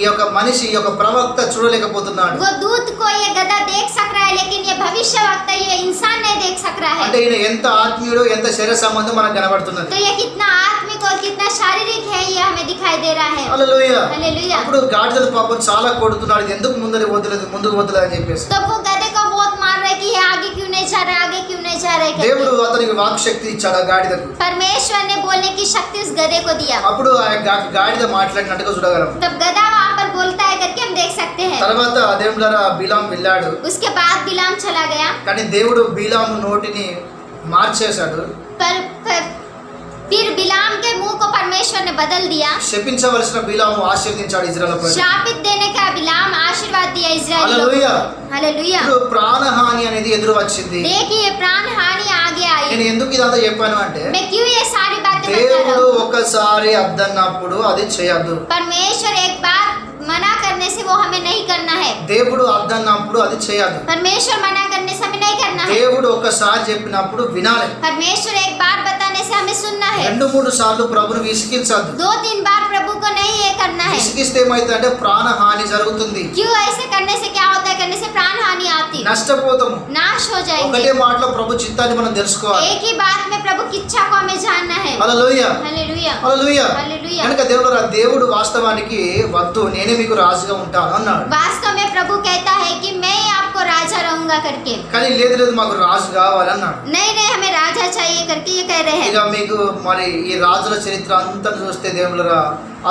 ఈ యొక్క మనిషి ఈ యొక్క ప్రవక్త చూడలేకపోతున్నాడు. वो दूत को ये गधा देख सक रहा है, लेकिन ये भविष्यवक्ता ये इंसान नहीं देख सक रहा है। అంటే ఈయన ఎంత ఆత్మీయుడు ఎంత శరీర సంబంధం మనకు కనబడుతున్నది. तो ये कितना आत्मिक और कितना शारीरिक है ये हमें दिखाई दे रहा है। హల్లెలూయా. हालेलुया। అప్పుడు గాడిదను పాపం చాలా కొడుతున్నాడు, ఇది ఎందుకు ముందుకు వదలదు అని చెప్పేసి. तो वो गधे को बहुत मार रहा है कि ये आगे क्यों नहीं जा रहा, आगे क्यों नहीं जा रहा है। దేవుడు అతనికి వాక్ శక్తి ఇచ్చాడు ఆ గాడిదకు. परमेश्वर ने बोलने की शक्ति उस गधे को दिया। అప్పుడు ఆ గాడిద మాట్లాడినట్టుగా చూడగలం. तब गधा वहाँ पर बोलता है करके हम देख सकते हैं। తర్వాత దేవుడారా బిలాం వెళ్ళాడు, उसके बाद बिलाम चला गया, కానీ దేవుడు బిలాము నోటిని మార్చేశాడు. फिर बिलाम के मुंह को परमेश्वर ने बदल दिया। శపించవలసిన బిలాము ఆశీర్వదించాడు ఇజ్రాయెల్ ప్రజలు. शापित देने का बिलाम आशीर्वाद दिया इजराइल लोगों హల్లెలూయా. को। हालेलुया। ఇప్పుడు ప్రాణహాని అనేది ఎదురు వచ్చింది. देखिए प्राण हानि आगे आई। నేను ఎందుకు ఇదంతా చెప్పాను అంటే मैं क्यों ये सारी बातें बता रहा దేవుడు हूँ। ఒకసారి అద్దన్నప్పుడు అది చేయొద్దు. परमेश्वर एक बार मना करने से वो हमें नहीं करना है। దేవుడు అద్దన్నప్పుడు అది చేయొద్దు. परमेश्वर मना करने से हमें नहीं करना है। దేవుడు ఒకసారి చెప్పినప్పుడు వినాలి. परमेश्वर एक बार बताने से हमें सुनना है। 2-3 సార్లు ప్రభువుని విసిగించద్దు. 2-3 बार प्रभु को नहीं ये करना है। విసిగిస్తే ఏమైతుందంటే ప్రాణహాని జరుగుతుంది, क्यों ऐसे करने से क्या होता है, करने से प्राण हानि आती, నష్టపోతాము. नाश हो जाएंगे। ఒకటే మాటలో ప్రభు చిత్తాన్ని మనం తెలుసుకోవాలి. एक ही बात में प्रभु की इच्छा को हमें जानना है। హల్లెలూయా. हालेलुया। హల్లెలూయా. हालेलुया। కనుక దేవుడు వాస్తవానికి వద్దు, నేనే మీకు రాజుగా ఉంటాను అన్నాడు. वास्तव में प्रभु कहता है कि मैं आपको राजा रहूंगा करके, కానీ లేదు మాకు రాజు కావాలన్నాడు. नहीं नहीं हमें राजा चाहिए करके ये कह रहे हैं। ఇక మీకు మరి ఈ రాజుల చరిత్ర అంతా చూస్తే దేవుళ్ళరా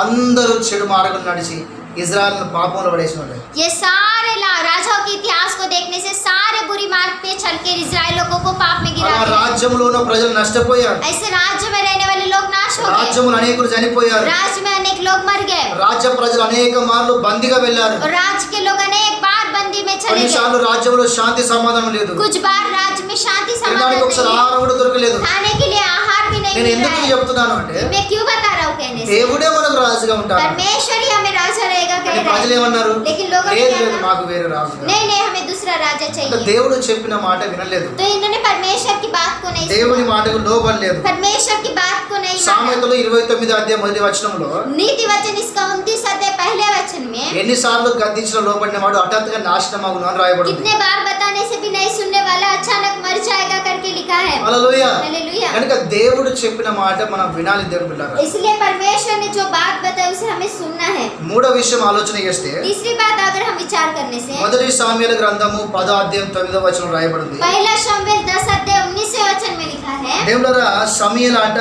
అందరూ చెడు మార్గం నడిచి ఇజ్రాయెల్ పాపంలో పడేసిన వాళ్ళే. ये सारे राजाओं के इतिहास को देखने से सारे बुरी मार्ग पे चल के इजराइल लोगों को पाप में गिरा ఆ दिया। రాజ్యంలో ఉన్న ప్రజలు నష్టపోయారు. ऐसे राज्य में रहने वाले लोग नाश हो गए, రాజ్యములు అనేకులు చనిపోయారు. राज्य में अनेक लोग मर गए, రాజ్య ప్రజలు అనేక మార్లు బందీగా వెళ్ళారు. और राज्य के लोग अनेक बार बंदी में चले गए। కొన్నిసార్లు రాజ్యంలో శాంతి సమాధానం లేదు. कुछ बार राज्य में शांति తినడానికి समाधान ఒకసారి नहीं, ఆహారం కూడా దొరకలేదు. खाने के लिए आहार भी नहीं నేను मिल ఎందుకు रहा है। చెప్తున్నాను అంటే मैं क्यों बता रहा हूँ कहने से, దేవుడే మనకు రాజుగా ఉంటాడు. परमेश्वर ही हमें राजा रहेगा कह కానీ रहा ప్రజలు है। ఏమన్నారు, लेकिन लोगों ने లేదు क्या లేదు कहा? మాకు వేరే రాజు కావాలి. नहीं नहीं हमें दूसरा राजा అంటే चाहिए। దేవుడు చెప్పిన మాట వినలేదు, तो इन्होंने परमेश्वर की बात को नहीं దేవుని सुना, మాటకు లోబడలేదు. परमेश्वर की बात को नहीं माना। సామెతలు 29 అధ్యాయం 1వ వచనంలో नीति वचन इसका 29 अध्याय पहले वचन में ఎన్నిసార్లు గద్దించిన లోబడిన వాడు హఠాత్తుగా నాశనమగును అని రాయబడింది. कितने बार बताने से भी नहीं सुनने वाला अचानक मर जाएगा करके लिखा है। హల్లెలూయా. हालेलुया। కనుక దేవుడు చెప్పిన మాట మనం వినాలి దేవుని బిడ్డలారా. इसलिए परमेश्वर ने जो बात बताई उसे हमें सुनना है। మూడో విషయం ఆలోచన చేస్తే तीसरी बात अगर हम विचार करने से, మొదటి సామ్యుయేలు గ్రంథము 10వ అధ్యాయం 9వ వచనం రాయబడింది. पहला शमूएल 10 अध्याय 19वें वचन में लिखा है। దేవులారా సమూయేలు ఆట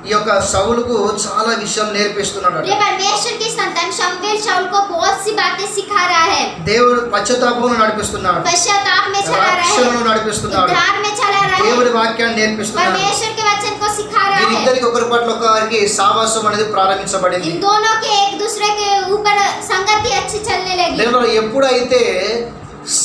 ఈ యొక్క సౌలుకు చాలా విషయం నేర్పిస్తున్నాడు. ये परमेश्वर की संतान शमूएल शाऊल को बहुत सी बातें सिखा रहा है, దేవుడు పశ్చాత్తాపమును నడిపిస్తున్నాడు, पश्चाताप में चला रहा రక్షణను है, నడిపిస్తున్నాడు, उद्धार में चला रहा దేవుడి है, వాక్యాన్ని నేర్పిస్తున్నాడు. परमेश्वर के वचन को सिखा रहा है। వీరిద్దరికి ఒకరి పట్ల ఒకరికి సావాసం అనేది ప్రారంభించబడింది. इन दोनों के एक दूसरे के ऊपर संगति अच्छी चलने लगी। దేవుడు ఎప్పుడైతే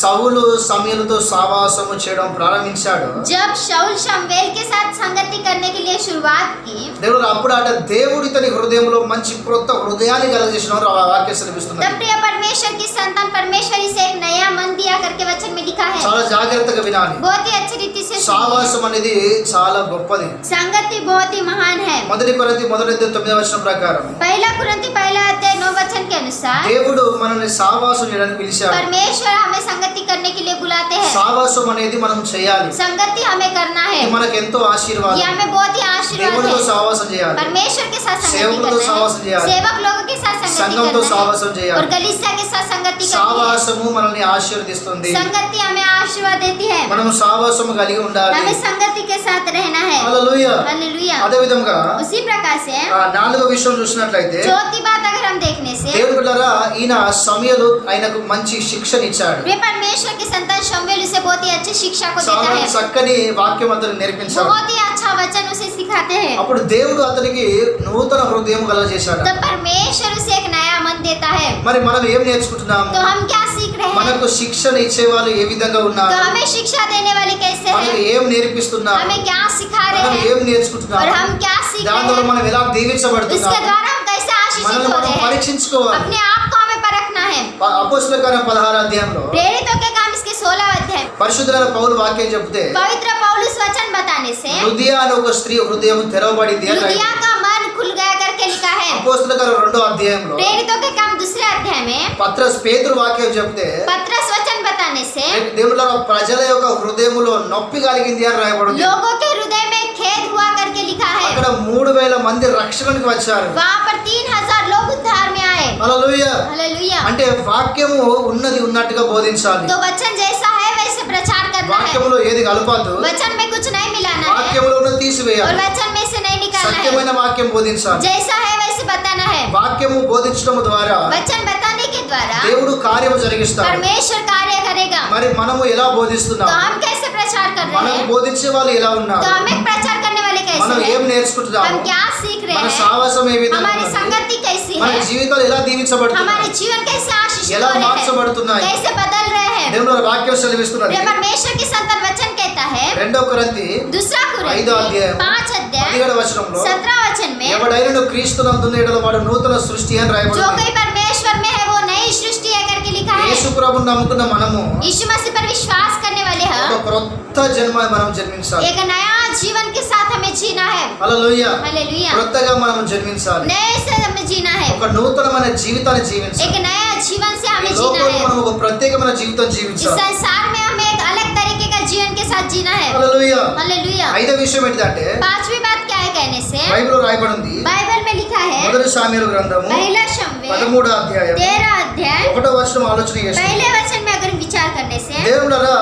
సౌలు సమూయేలుతో సావాసము చేయడం ప్రారంభించాడు, जब शाऊल शमूएल के साथ संगति करने के लिए शुरुआत की, దేవుడు అప్పుడు ఆట దేవుడు ఇతని హృదయంలో మంచి క్రొత్త హృదయాన్ని కలగజేసినారు. ఆ వాక్యం సెలవిస్తున్నది. तब प्रिय परमेश्वर की संतान परमेश्वर इसे एक नया मन दिया करके वचन में लिखा है। చాలా జాగ్రత్తగా వినాలి. बहुत ही अच्छी रीति से सुनिए। సావాసం అనేది చాలా గొప్పది. संगति बहुत ही महान है। మొదటి కొరింథీ 9వ వచనం ప్రకారం पहला कुरिन्थी पहला अध्याय 9 वचन के अनुसार దేవుడు మనల్ని సావాసం చేయడానికి పిలిచాడు. परमेश्वर हमें संगति करने के लिए बुलाते हैं। సావాసం అనేది మనం చేయాలి. संगति हमें करना है, ఇది మనకు ఎంతో ఆశీర్వాదం. ये हमें बहुत ही आशीर्वाद దేవుడితో है। సావాసం చేయాలి, परमेश्वर के साथ संगति సేవకులతో సావాసం करना है, చేయాలి, सेवक लोगों के साथ संगति సంఘంతో करना సావాసం है, చేయాలి. और कलीसिया के साथ संगति करनी है। సావాసము మనల్ని ఆశీర్వదిస్తుంది. संगति हमें आशीर्वाद देती है, మనము సావాసము కలిగి ఉండాలి. हमें संगति के साथ रहना है। హల్లెలూయా. हालेलुया। అదే విధంగా उसी प्रकार से నాలుగో విషయం చూసినట్లయితే चौथी बात अगर हम देखने से, దేవుని బిడ్డలారా ఈయన సమూయేలు ఆయనకు మంచి శిక్షణ ఇచ్చాడు. वे परमेश्वर की संतान शमूएल उसे बहुत ही अच्छी शिक्षा को देता చాలా है, చక్కని వాక్యం అతను నేర్పించాడు. बहुत ही अच्छा वचन उसे सिखाते हैं। అప్పుడు దేవుడు అతనికి నూతన హృదయం కలగజేశాడు. तो परमेश्वर उसे एक नया मन देता है। మరి మనం ఏం నేర్చుకుంటున్నాం? तो हम क्या सीख रहे हैं? మనకు శిక్షణ ఇచ్చే వాళ్ళు ఏ విధంగా तो ఉన్నారు? हमें शिक्षा देने वाले कैसे మనకు हैं? ఏం నేర్పిస్తున్నారు? हमें क्या सिखा रहे మనం हैं? ఏం और నేర్చుకుంటున్నాం? हम क्या सीख దాని रहे ద్వారా हैं? మనం ఎలా उसके దీవించబడుతున్నాం? द्वारा हम कैसे आशीषित మనల్ని हो మనం रहे हैं? పరీక్షించుకోవాలి. अपने आप को हमें परखना है। అపోస్తలుల కార్యం 16 అధ్యాయంలో प्रेरितों के काम इसके 16 अध्याय పరిశుద్ధులైన పౌలు వాక్యం చెప్తే पवित्र पौलुस वचन बताने से హృదయ అనే ఒక స్త్రీ హృదయం తెరవబడింది అని लुदिया का मन खुल गया करके लिखा है। అపోస్తలుల కార్యం 2వ అధ్యాయంలో प्रेरितों के काम दूसरे अध्याय में పత్రస్ పేతురు వాక్యం చెప్తే पत्रस वचन बताने से దేవుళ్ళ ప్రజల యొక్క హృదయములో నొప్పి కలిగింది అని రాయబడింది. लोगों के हृदय में खेद हुआ करके लिखा है। అక్కడ 3000 మంది రక్షణకి వచ్చారు. वहाँ पर 3000 लोग उद्धार में आए। హల్లెలూయా. हालेलुया। అంటే వాక్యము ఉన్నది ఉన్నట్టుగా బోధించాలి. तो वचन जैसा है वैसे प्रचार करना है। వాక్యములో ఏది కలపద్దు, वचन में कुछ नहीं मिलाना है వాక్యములో ఉన్నది और తీసివేయాలి. वचन में से नहीं निकालना है। సత్యమైన వాక్యం బోధించాలి. जैसा है वैसे बताना है। వాక్యము బోధించడం ద్వారా वचन बताने के द्वारा దేవుడు కార్యము జరిగిస్తాడు. परमेश्वर कार्य करेगा। మరి మనము ఎలా బోధిస్తున్నాం? तो हम कैसे प्रचार कर रहे మనం हैं? బోధించే వాళ్ళు ఎలా तो ఉన్నారు? हमें प्रचार करने वाले మనం कैसे ఏం हैं? నేర్చుకుంటున్నాము? हम क्या सीख रहे మన हैं? సావాసం ఏ విధంగా हमारी ఉన్నది? संगति कैसी మన है? జీవితాలు ఎలా దీవించబడుతున్నాయి? हमारे जीवन कैसे आशीषित ఎలా हो रहे हैं? మార్చబడుతున్నాయి? कैसे बदल रहे हैं? దేవుని వాక్యం సెలవిస్తున్నది. ये परमेश्वर की संतान वचन कहता है। 2 కొరింథీ दूसरा ఐదో అధ్యాయం 5 अध्याय 17వ వచనంలో 17 वचन में ఎవడైనను క్రీస్తునందున్న ఎడల వాడు నూతన సృష్టి అని जो రాయబడింది. कोई परमेश्वर में है वो नई सृष्टि है करके लिखा है। యేసు ప్రభువుని నమ్ముకున్న మనము यीशु मसीह पर विश्वास करने वाले हैं ఒక క్రొత్త జన్మ మనం జన్మించాలి. एक नया जीवन के साथ हमें जीना है। హల్లెలూయా. हालेलुया। క్రొత్తగా మనం జన్మించాలి. नए से हमें जीना है। ఒక నూతనమైన జీవితాన్ని జీవించాలి. एक नया जीवन से ఈ हमें जीना లోకంలో है। మనం ఒక ప్రత్యేకమైన జీవితం इस జీవించాలి. संसार में हमें एक अलग तरीके का जीवन के साथ जीना है। హల్లెలూయా. हालेलुया। ఐదో విషయం ఏంటంటే पांचवी बात क्या है कहने से బైబిల్లో రాయబడింది. बाइबल में लिखा है మొదటి సామ్యుయేలు గ్రంథము पहला शमूएल 13వ అధ్యాయం 13 अध्याय 1వ వచనం ఆలోచన చేస్తాం. पहले वचन में अगर विचार करने से దేవుడరా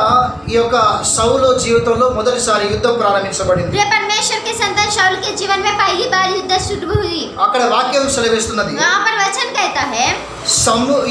ఈ యొక్క సౌలు జీవితంలో మొదటిసారి యుద్ధం ప్రారంభించబడింది. प्रिय परमेश्वर के संतान शाऊल के जीवन में पहली बार युद्ध शुरू हुई। అక్కడ వాక్యం సెలవిస్తున్నది. वहाँ पर वचन कहता है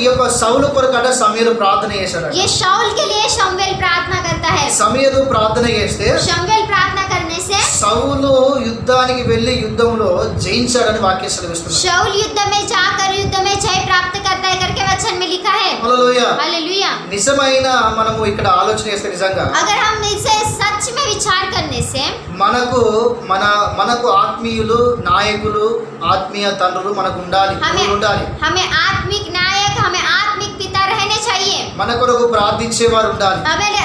ఈ యొక్క సౌలు కొరకట సమయలు ప్రార్థన చేశాడు. ये शाऊल के लिए शमूएल प्रार्थना करता है। సమయలు ప్రార్థన చేస్తే शमूएल प्रार्थना करने से సౌలు యుద్ధానికి వెళ్లి యుద్ధంలో జయించాడని వాక్యం సెలవిస్తున్నది. शाऊल युद्ध में जाकर युद्ध में जय प्राप्त करता है करके वचन में लिखा है। హల్లెలూయా. हालेलुया। నిజమైన మనము ఇక్కడ ఆలోచన చేస్తే నిజంగా अगर हम इसे सच में विचार करने से మనకు ఆత్మీయులు నాయకులు ఆత్మీయ తండ్రులు మనకు ఉండాలి. ఉండాలి. हमें आत्मिक नायक हमें आत्मिक पिता रहने चाहिए। మన కొరకు ప్రార్థించేవారు ఉండాలి.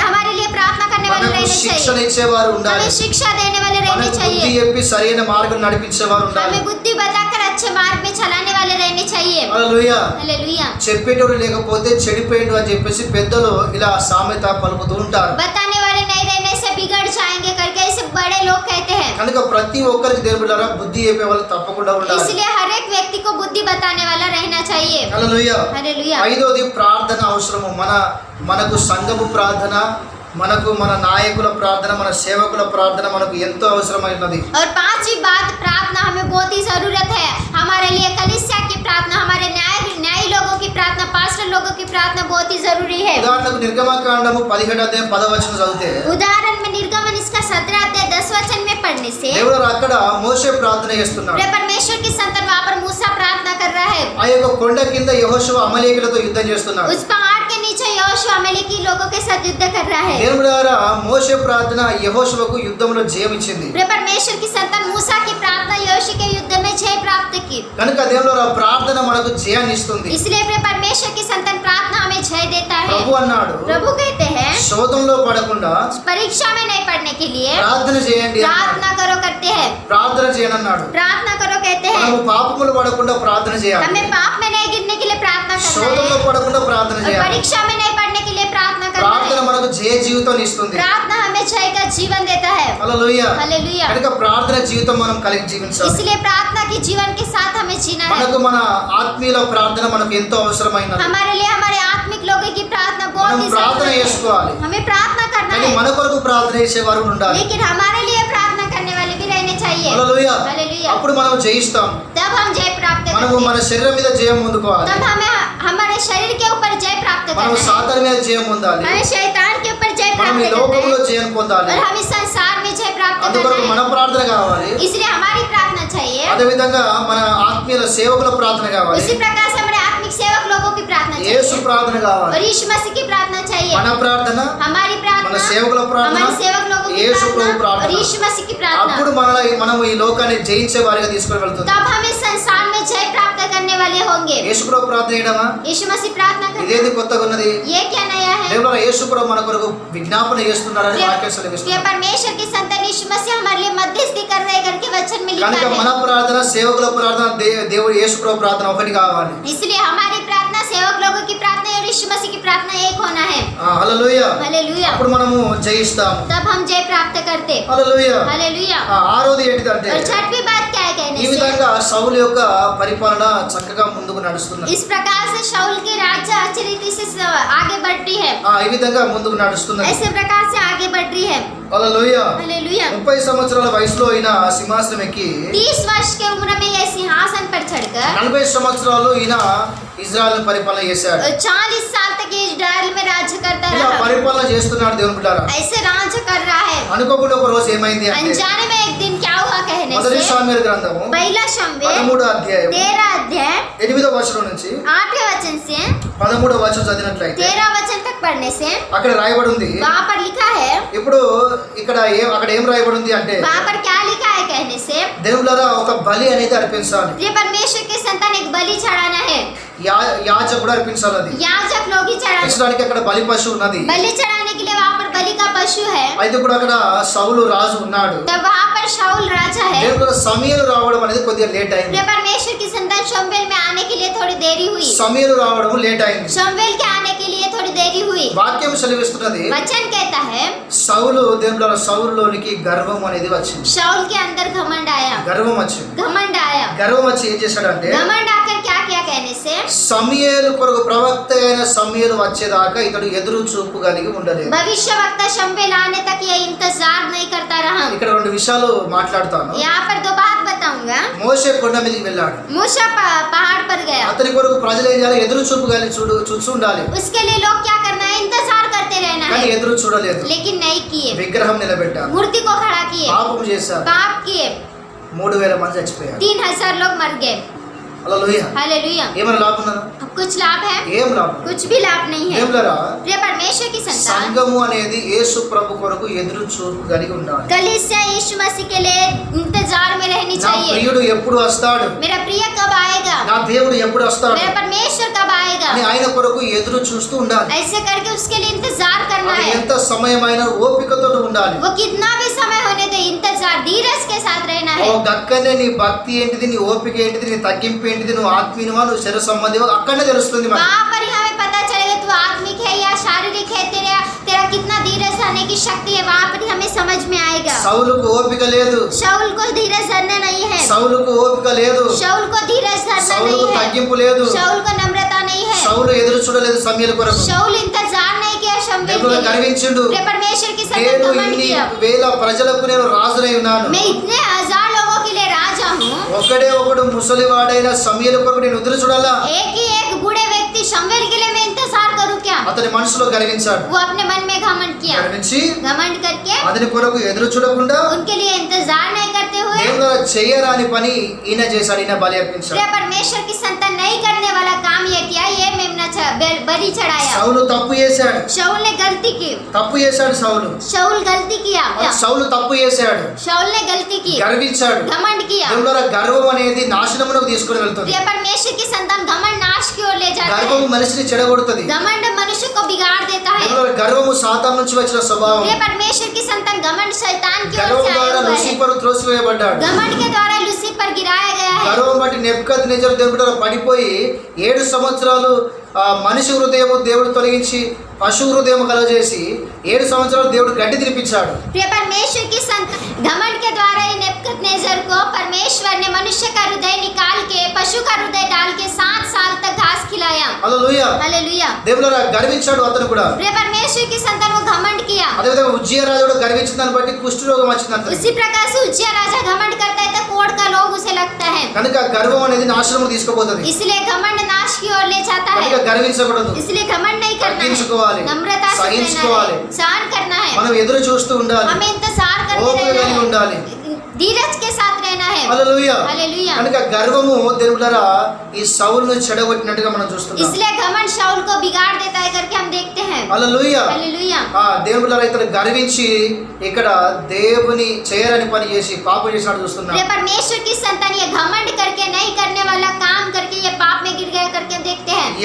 हमारे लिए प्रार्थना करने वाले మనకు रहने శిక్షణ चाहिए। ఇచ్చేవారు ఉండాలి. हमें शिक्षा देने वाले रहने మనకు బుద్ధి चाहिए। చెప్పి సరైన మార్గం నడిపించేవారు ఉండాలి. हमें बुद्धि बताकर अच्छे मार्ग में चलाने वाले रहने चाहिए। హల్లెలూయా. हालेलुया। చెప్పేటోడు లేకపోతే చెడిపోయిండు అని చెప్పేసి పెద్దలు ఇలా సామెత పలుకుతూ ఉంటారు. बताने वाले नहीं रहने से बिगड़ जाएंगे करके ऐसे बड़े लोग कहते हैं। కనుక ప్రతి ఒక్కరికి దేవుళ్ళారా బుద్ధి చెప్పే వాళ్ళు తప్పకుండా ఉండాలి. इसलिए हर एक व्यक्ति को बुद्धि बताने वाला रहना चाहिए। హల్లెలూయా. हालेलुया। ఐదోది ప్రార్థన అవసరము. మనకు సంఘము ప్రార్థన, మనకు మన నాయకుల ప్రార్థన, మన సేవకుల ప్రార్థన మనకు ఎంతో అవసరమైనది. और पांचवी बात प्रार्थना हमें बहुत ही जरूरत है। हमारे लिए कलीसिया की प्रार्थना, हमारे न्यायी लोगों की प्रार्थना, पास्टर लोगों की प्रार्थना बहुत ही जरूरी है। ఉదాహరణకు నిర్గమకాండము 17వ అధ్యాయం 10వ వచనం చదివితే उदाहरण में निर्गमन इसका 17 अध्याय 10 वचन में पढ़ने से దేవుడు అక్కడ మోషే ప్రార్థన చేస్తున్నాడు. परमेश्वर की संतान वहाँ पर मूसा प्रार्थना कर रहा है। ఆ యొక్క కొండ కింద యెహోషువ అమలేకులతో యుద్ధం చేస్తున్నాడు. उस पहाड़ के नीचे यहोशू अमलेकी लोगों के साथ युद्ध कर रहा है। దేవుడారా మోషే ప్రార్థన యెహోషువకు యుద్ధంలో జయం ఇచ్చింది. परमेश्वर की संतान मूसा की प्रार्थना यहोशू के युद्ध में जय प्राप्त की। కనుక దేవుడారా ప్రార్థన మనకు జయాన్ని ఇస్తుంది. इसलिए परमेश्वर की संतान प्रार्थना हमें जय देता है। ప్రభు అన్నాడు, प्रभु कहते हैं శోధంలో పడకుండా परीक्षा में नहीं पड़ने के लिए ప్రార్థన చేయండి అన్నాడు. प्रार्थना करो करते हैं। ప్రార్థన చేయను అన్నాడు. प्रार्थना करो कहते हैं। మనము పాపములు పడకుండా ప్రార్థన చేయాలి. हमें पाप में नहीं गिरने के लिए प्रार्थना करना శోధంలో है పడకుండా ప్రార్థన और చేయాలి. परीक्षा में नहीं पड़ने के लिए प्रार्थना करना ప్రార్థన है। మనకు జయ జీవితాన్ని ఇస్తుంది. प्रार्थना हमें जय का जीवन देता है। హల్లెలూయా. हालेलुया। కనుక ప్రార్థన జీవితం మనం కలిగి జీవించాలి. इसलिए प्रार्थना की जीवन के साथ हमें जीना है। మనకు మన ఆత్మీయుల ప్రార్థన మనకు ఎంతో అవసరమైనది. हमारे लिए हमारे आत्मिक लोगों की प्रार्थना बहुत మనం ही ప్రార్థన जरूरी है। చేసుకోవాలి. हमें प्रार्थना करना కానీ है, మన కొరకు ప్రార్థన చేసేవారు ఉండాలి. लेकिन हमारे लिए प्रार्थना करने वाले भी रहने चाहिए। హల్లెలూయా. हालेलुया। అప్పుడు మనం జయిస్తాం. तब हम जय प्राप्त మనము करते మన हैं। శరీరం మీద జయం పొందుకోవాలి. तब हमें हमारे शरीर के ऊपर जय प्राप्त మనం करना है। సాతాను మీద జయం పొందాలి. हमें शैतान के ऊपर जय మనం प्राप्त ఈ करना లోకంలో है జయం పొందాలి. और हम इस संसार में जय प्राप्त అందుకొరకు करना మన है। ప్రార్థన కావాలి. इसलिए हमारी प्रार्थना चाहिए। అదే విధంగా మన ఆత్మీయుల సేవకుల ప్రార్థన కావాలి. उसी प्रकार से हमारे आत्मिक सेवक लोगों की प्रार्थना యేసు चाहिए ప్రార్థన కావాలి. और यीशु मसीह की प्रार्थना चाहिए। మన ప్రార్థన, हमारी మన प्रार्थना, సేవకుల ప్రార్థన, हमारे सेवक लोगों की యేసు ప్రభు प्रार्थना ప్రార్థన. और यीशु मसीह की అప్పుడు प्रार्थना, మనం ఈ లోకాన్ని జయించే వారిగా తీసుకొని వెళ్తుంది. तब हम इस संसार में जय प्राप्त करने वाले होंगे। యేసుప్రభు ప్రార్థన చేయడమా? यीशु मसीह प्रार्थना करना, ఇదేది కొత్తగా ఉన్నది? ये क्या नया है? దేవుడు యేసుప్రభు మన కొరకు విజ్ఞాపన చేస్తున్నాడని వాక్యం ये సెలవిస్తుంది. परमेश्वर की संतान यीशु मसीह हमारे लिए मध्यस्थी कर रहे करके वचन में लिखा కనుక है। మన ప్రార్థన, సేవకుల ప్రార్థన, దేవుడు యేసుప్రభు ప్రార్థన ఒకటి కావాలి. इसलिए हमारी प्रार्थना, सेवक लोगों की प्रार्थना और यीशु मसीह की प्रार्थना एक होना है। హల్లెలూయా. हालेलुया। అప్పుడు మనము జయిస్తాము. तब हम जय प्राप्त करते। హల్లెలూయా. हालेलुया। ఆరోది ఏంటిదంటే और छठवीं बात क्या है ఈ कहने से? విధంగా సౌలు యొక్క పరిపాలన చక్కగా ముందుకు నడుస్తున్నది. इस प्रकार से शाऊल की राज्य अच्छी रीति से आगे बढ़ रही है। ఈ విధంగా ముందుకు నడుస్తున్నది. ऐसे प्रकार से आगे बढ़ रही है। హల్లెలూయా. हालेलुया। 30 సంవత్సరాల వయసులో ఈయన సింహాసనం ఎక్కి 30 वर्ष के उम्र में यह सिंहासन पर चढ़कर 40 సంవత్సరాలు ఈయన ఇజ్రాయెల్ పరిపాలన చేశాడు. 40 साल तक ये इस्राएल में राज्य करता ఇలా रहा। పరిపాలన చేస్తున్నాడు దేవుని బిడ్డలారా. ऐसे राज्य कर रहा है। అనుకోకుండా ఒక రోజు ఏమైంది అంటే अनजाने में एक दिन क्या हुआ कहने మొదటి से? సామ్యుయేలు గ్రంథము पहला शमूएल 13వ అధ్యాయం 13 अध्याय 8వ వచనం నుంచి 8वें वचन से 13వ వచనం చదివినట్లయితే 13 वचन तक पढ़ने से అక్కడ రాయబడి ఉంది. वहाँ पर लिखा है। ఇప్పుడు అక్కడ ఏం రాయబడి ఉంది అంటే वहाँ पर क्या लिखा है कहने से? దేవులారా ఒక బలి అనేది అర్పించాలి. ये परमेश्वर के संतान एक बलि चढ़ाना है। యాజకుడు అర్పించాలి. అది याजक लोग ही चढ़ाना। ఇచ్చడానికి అక్కడ బలి పశువు ఉన్నది. बलि चढ़ाने के लिए वहाँ पर बलि का पशु है। అయితే ఇప్పుడు అక్కడ సౌలు రాజు ఉన్నాడు. तब वहाँ पर शाऊल राजा है। దేవుడు సమయలు రావడం అనేది కొద్దిగా లేట్ అయింది. ये परमेश्वर की संतान शमूएल में आने के लिए थोड़ी देरी हुई। సమయలు రావడం లేట్ అయింది. शमूएल के आने के लिए थोड़ी देरी हुई। వాక్యం సెలవిస్తున్నది वचन कहता है సౌలులోనికి గర్వం అనేది వచ్చింది. शाऊल के अंदर घमंड आया। గర్వం వచ్చింది. घमंड आया। గర్వం వచ్చి ఏం చేశాడంటే घमंड आकर क्या किया कहने से? సమయలు కొరకు ప్రవక్త అయిన సమయలు వచ్చేదాకా ఇతడు ఎదురు చూపు కలిగి ఉండలేదు. भविष्य वक्ता शमूएल आने तक ये इंतजार नहीं करता रहा। ఇక్కడ రెండు విషయాలు మాట్లాడతాను. यहाँ पर दो बात बताऊंगा। మోషే కొండ మీదకి వెళ్ళాడు. मूसा पहाड़ पर गया। అతని కొరకు ప్రజలు ఏం చేయాలి? ఎదురు చూపు కలిగి చూస్తుండాలి. उसके लिए लोग क्या करना है? इंतजार करते रहना కానీ है। ఎదురు చూడలేదు. लेकिन नहीं किए। విగ్రహం నిలబెట్టారు. मूर्ति को खड़ा किए। పాపం చేశారు. पाप किए। 3000 మంది చచ్చిపోయారు. 3000 लोग मर गए। హల్లెలూయా. हालेलुया। ఏమైనా లాభం ఉన్నదా? अब कुछ लाभ है? ఏం లాభం? कुछ भी लाभ नहीं है। దేవులారా, प्रिय परमेश्वर की संतान, సంఘము అనేది యేసు ప్రభు కొరకు ఎదురు చూపు కలిగి ఉండాలి. कलीसिया यीशु मसीह के लिए इंतजार में रहनी నా चाहिए। ప్రియుడు ఎప్పుడు వస్తాడు, मेरा प्रिय कब आएगा? నా దేవుడు ఎప్పుడు వస్తాడు मेरा परमेश्वर कब आएगा? అని ఆయన కొరకు ఎదురు చూస్తూ ఉండాలి. ऐसे करके उसके लिए इंतजार करना అది है। ఎంత సమయమైనా ఓపికతో ఉండాలి. वो कितना भी समय होने दे, इंतजार धीरज के साथ रहना ఓ है। గక్కనే నీ భక్తి ఏంటిది, నీ ఓపిక ఏంటిది, నీ తగ్గింపు ఏంటిది, నువ్వు ఆత్మీయమా, నువ్వు శరీర సంబంధి అక్కడనే తెలుస్తుంది మనకి. वहाँ पर ही हमें पता चलेगा तू आत्मिक है या शारीरिक है। तेरा कितना धीरज धरने की शक्ति है, वहाँ पर ही हमें समझ में आएगा। సౌలుకు ఓపిక లేదు. शाऊल को धीरज धरना नहीं है। సౌలుకు ఓపిక లేదు. शाऊल को धीरज धरना సౌలుకు नहीं है। తగ్గింపు లేదు. शाऊल को नम्रता नहीं है। సౌలు ఎదురు చూడలేదు సమయల కొరకు. शाऊल इंतजार नहीं किया शमूएल దేవుడు के लिए। గర్వించిండు. प्रिय परमेश्वर की संतान నేను घमंड ఇన్ని किया। వేల ప్రజలకు నేను రాజునై ఉన్నాను. मैं इतने 1000 लोगों के लिए राजा हूँ। ఒకడు ముసలివాడైన సమయల కొరకు నేను ఎదురు చూడాలా? एक ही एक बूढ़े व्यक्ति शमूएल के लिए मैं इंतजार करूँ क्या? అతని మనసులో గర్వించాడు. वो अपने मन में घमंड किया। గర్వించి घमंड करके అతని కొరకు ఎదురు చూడకుండా उनके लिए इंतजार नहीं करते हुए దేవుడు చేయరాని పని ఈయన చేశాడు. ఈయన బలి అర్పించాడు. प्रिय परमेश्वर की संतान नहीं करने वाला काम ये किया, ये मेमना बलि चढ़ाया। సౌలు తప్పు చేశాడు. शाऊल ने गलती की। తప్పు చేశాడు సౌలు. शाऊल गलती किया। సౌలు తప్పు చేశాడు. शाऊल ने गलती की। గర్వించాడు. घमंड किया। దేవుడు గర్వం అనేది నాశనమునకు తీసుకొని వెళ్తుంది. प्रिय परमेश्वर की संतान घमंड नाश की ओर ले जाता గర్వం है। మనిషిని చెడగొడుతుంది. घमंड मनुष्य को बिगाड़ देता है। దేవుడు గర్వము సాతాను నుంచి వచ్చిన స్వభావం. प्रिय परमेश्वर की संतान घमंड शैतान की ओर గర్వం से आया ద్వారా हुआ है। లూసిఫరు త్రోసివేయబడ్డాడు. घमंड के द्वारा लूसीफर गिराया गया है। గర్వం బట్టి నెబుకద్నెజరు దేవుడు పడిపోయి 7 సంవత్సరాలు మనిషి హృదయము దేవుడు తొలగించి పశు హృదయం కలగజేసి 7 సంవత్సరాలు దేవుడు గడ్డి తినిపించాడు. प्रिय परमेश्वर की संतान घमंड के द्वारा नेबूकदनेस्सर को परमेश्वर ने मनुष्य का हृदय निकाल के पशु का हृदय डाल के 7 साल तक घास खिलाया। హల్లెలూయా. हालेलुया। దేవుడు గర్వించాడు అతను కూడా. प्रिय परमेश्वर की संतान वो घमंड किया। అదే విధంగా ఉజ్జియా రాజు కూడా గర్వించిన దాన్ని బట్టి కుష్ఠ రోగం వచ్చిందంట. उसी प्रकार से उज्जिया राजा घमंड करता है तो कोढ़ का रोग उसे लगता है। కనుక గర్వం అనేది నాశనము తీసుకుపోతుంది. इसलिए घमंड नाश की ओर ले जाता కనుక है। గర్వించకూడదు. इसलिए घमंड नहीं करना తగ్గించుకోవాలి. है, नम्रता से रहना సహించుకోవాలి. है, सहन करना है। మనం ఎదురు చూస్తూ ఉండాలి. हमें इंतजार ఓపిక करते కలిగి रहना ఉండాలి. है, धीरज के साथ रहना है। హల్లెలూయా. हालेलुया। కనుక గర్వము దేవులారా ఈ సౌలును చెడగొట్టినట్టుగా మనం చూస్తున్నాం. इसलिए घमंड शाऊल को बिगाड़ देता है करके हम देखते हैं। హల్లెలూయా. हालेलुया। దేవులారా ఇతను గర్వించి ఇక్కడ దేవుని చేయరని పని చేసి పాపం చేసినట్టు చూస్తున్నాం. ये परमेश्वर की संतान ये घमंड करके नहीं करने वाला काम करके ये पाप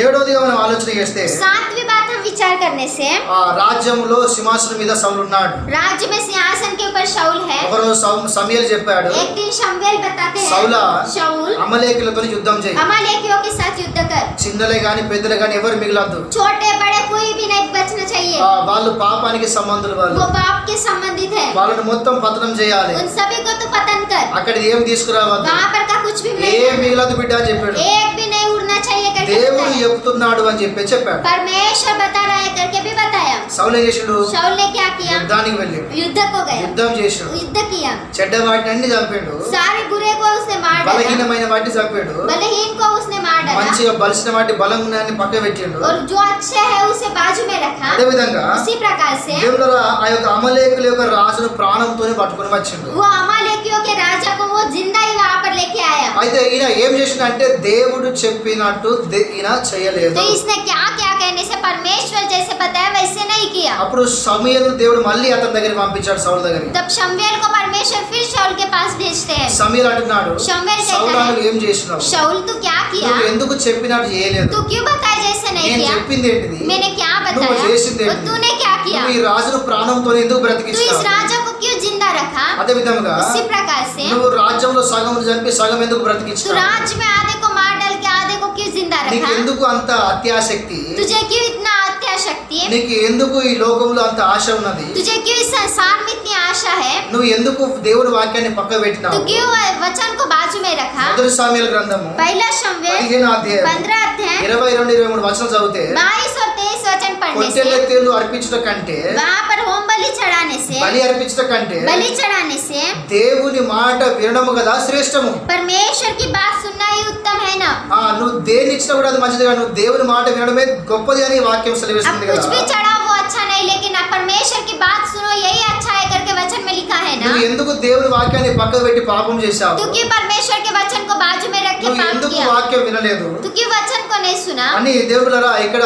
ఏడోదిగా మనం ఆలోచన చేస్తే 7वीं बात हम विचार करने से ఆ రాజ్యంలో సింహాసనం మీద సౌలు ఉన్నాడు. राज्य में सिंहासन के ऊपर शाऊल है। ఒకరోజు సమూయేలు చెప్పాడు, एक दिन शमूएल बताते हैं, సౌలా शाऊल అమలేకులతో యుద్ధం చేయి, अमालेकियों के साथ युद्ध कर, చిన్నలే గాని పెద్దలే గాని ఎవరు మిగలద్దు. छोटे बड़े कोई भी नहीं बचना चाहिए, వాళ్ళు పాపానికి సంబంధులు, వాళ్ళు वो पाप के संबंधित है, వాళ్ళని మొత్తం పతనం చేయాలి. उन सभी को तो पतन कर, అక్కడ ఏం తీసుకురావద్దు, वहाँ पर का कुछ भी ఏం नहीं, మిగలదు బిడ్డ అని చెప్పాడు. एक भी नहीं उड़ना चाहिए करके దేవుడు बताया। చెప్తున్నాడు అని చెప్పాడు. परमेश्वर बता रहा है करके भी बताया। సౌలు ఏం చేసిండు? शाऊल ने क्या किया? యుద్ధానికి వెళ్ళి युद्ध को गया, యుద్ధం చేసిండు, युद्ध किया, చెడ్డ వాటిని అన్ని చంపాడు, सारे बुरे को उसने मार डाला, బలహీనమైన వాటిని చంపాడు, बलहीन को उसने मार डाला, మంచిగా బలిసిన వాటి బలం ఉన్నాయని పక్క పెట్టిండు. और जो अच्छे है उसे बाजू में रखा। అదే విధంగా उसी प्रकार से దేవుడు ఆ యొక్క అమలేకుల యొక్క రాజును ప్రాణంతోనే పట్టుకొని వచ్చిండు. वो अमालेकियों के राजा को वो जिंदा ही वहाँ पर लेके आया। అయితే ఈయన ఏం చేసిండంటే దేవుడు చెప్పినట్టు ఈయన చేయలేదు. तो इसने क्या क्या कहने से परमेश्वर जैसे बताया वैसे नहीं किया। అప్పుడు సమూయేలును దేవుడు మళ్ళీ అతని దగ్గరికి పంపించాడు, సౌలు దగ్గరికి. तब शमूएल को परमेश्वर फिर शाऊल के पास भेजते हैं। సమూయేలు అంటున్నాడు, शमूएल సౌలు कहता నువ్వు है, ఏం చేసినావు? शाऊल तू क्या किया? నువ్వు ఎందుకు చెప్పినట్టు చేయలేదు? तू क्यों बताया जैसे नहीं నేను किया? చెప్పింది ఏంటిది? मैंने क्या నువ్వు बताया చేసింది और ఏంటిది? तूने क्या किया? నువ్వు ఈ రాజును ప్రాణంతో ఎందుకు तू इस బ్రతికించావు? राजा को क्यों जिंदा रखा? అదే విధంగా उसी प्रकार से నువ్వు రాజ్యంలో సగం చంపి సగం ఎందుకు तू బ్రతికించావు? राज्य में आधे को मार डाल के आधे को क्यों जिंदा నీకు रखा? ఎందుకు అంత అత్యాశక్తి? तुझे क्यों इतना अत्याशक्ति? నీకు ఎందుకు ఈ లోకంలో అంత ఆశ ఉన్నది? तुझे क्यों इस संसार में इतनी आशा है? నువ్వు ఎందుకు దేవుని వాక్యాన్ని పక్క పెట్టినావు? तू क्यों वचन को बाजू में रखा? మొదటి సాముయేలు గ్రంథము पहला शमूएल 15వ అధ్యాయం 15 अध्याय 22-23 వచనం చదివితే 22 और 23 वचन पढ़ने పొట్టేళ్ల से తేళ్లు అర్పించట కంటే, वहाँ पर होम बलि चढ़ाने से బలి అర్పించట కంటే बलि चढ़ाने से దేవుని మాట వినడము కదా శ్రేష్టము. परमेश्वर की बात सुनना ही उत्तम है ना। నువ్వు దేన్ని ఇచ్చినా కూడా అది మంచిది కాదు, నువ్వు దేవుని మాట వినడమే గొప్పది అని వాక్యం अब సెలవిస్తుంది कुछ भी కదా. चढ़ा वो अच्छा नहीं, लेकिन अब परमेश्वर की बात सुनो यही अच्छा है करके वचन में लिखा है ना। నువ్వు ఎందుకు దేవుని వాక్యాన్ని పక్కకు పెట్టి పాపం చేశావు? तू क्यों परमेश्वर के वचन को बाजू में रख के నువ్వు पाप ఎందుకు किया? వాక్యం వినలేదు तू क्यों वचन को नहीं सुना? అని దేవులరా ఇక్కడ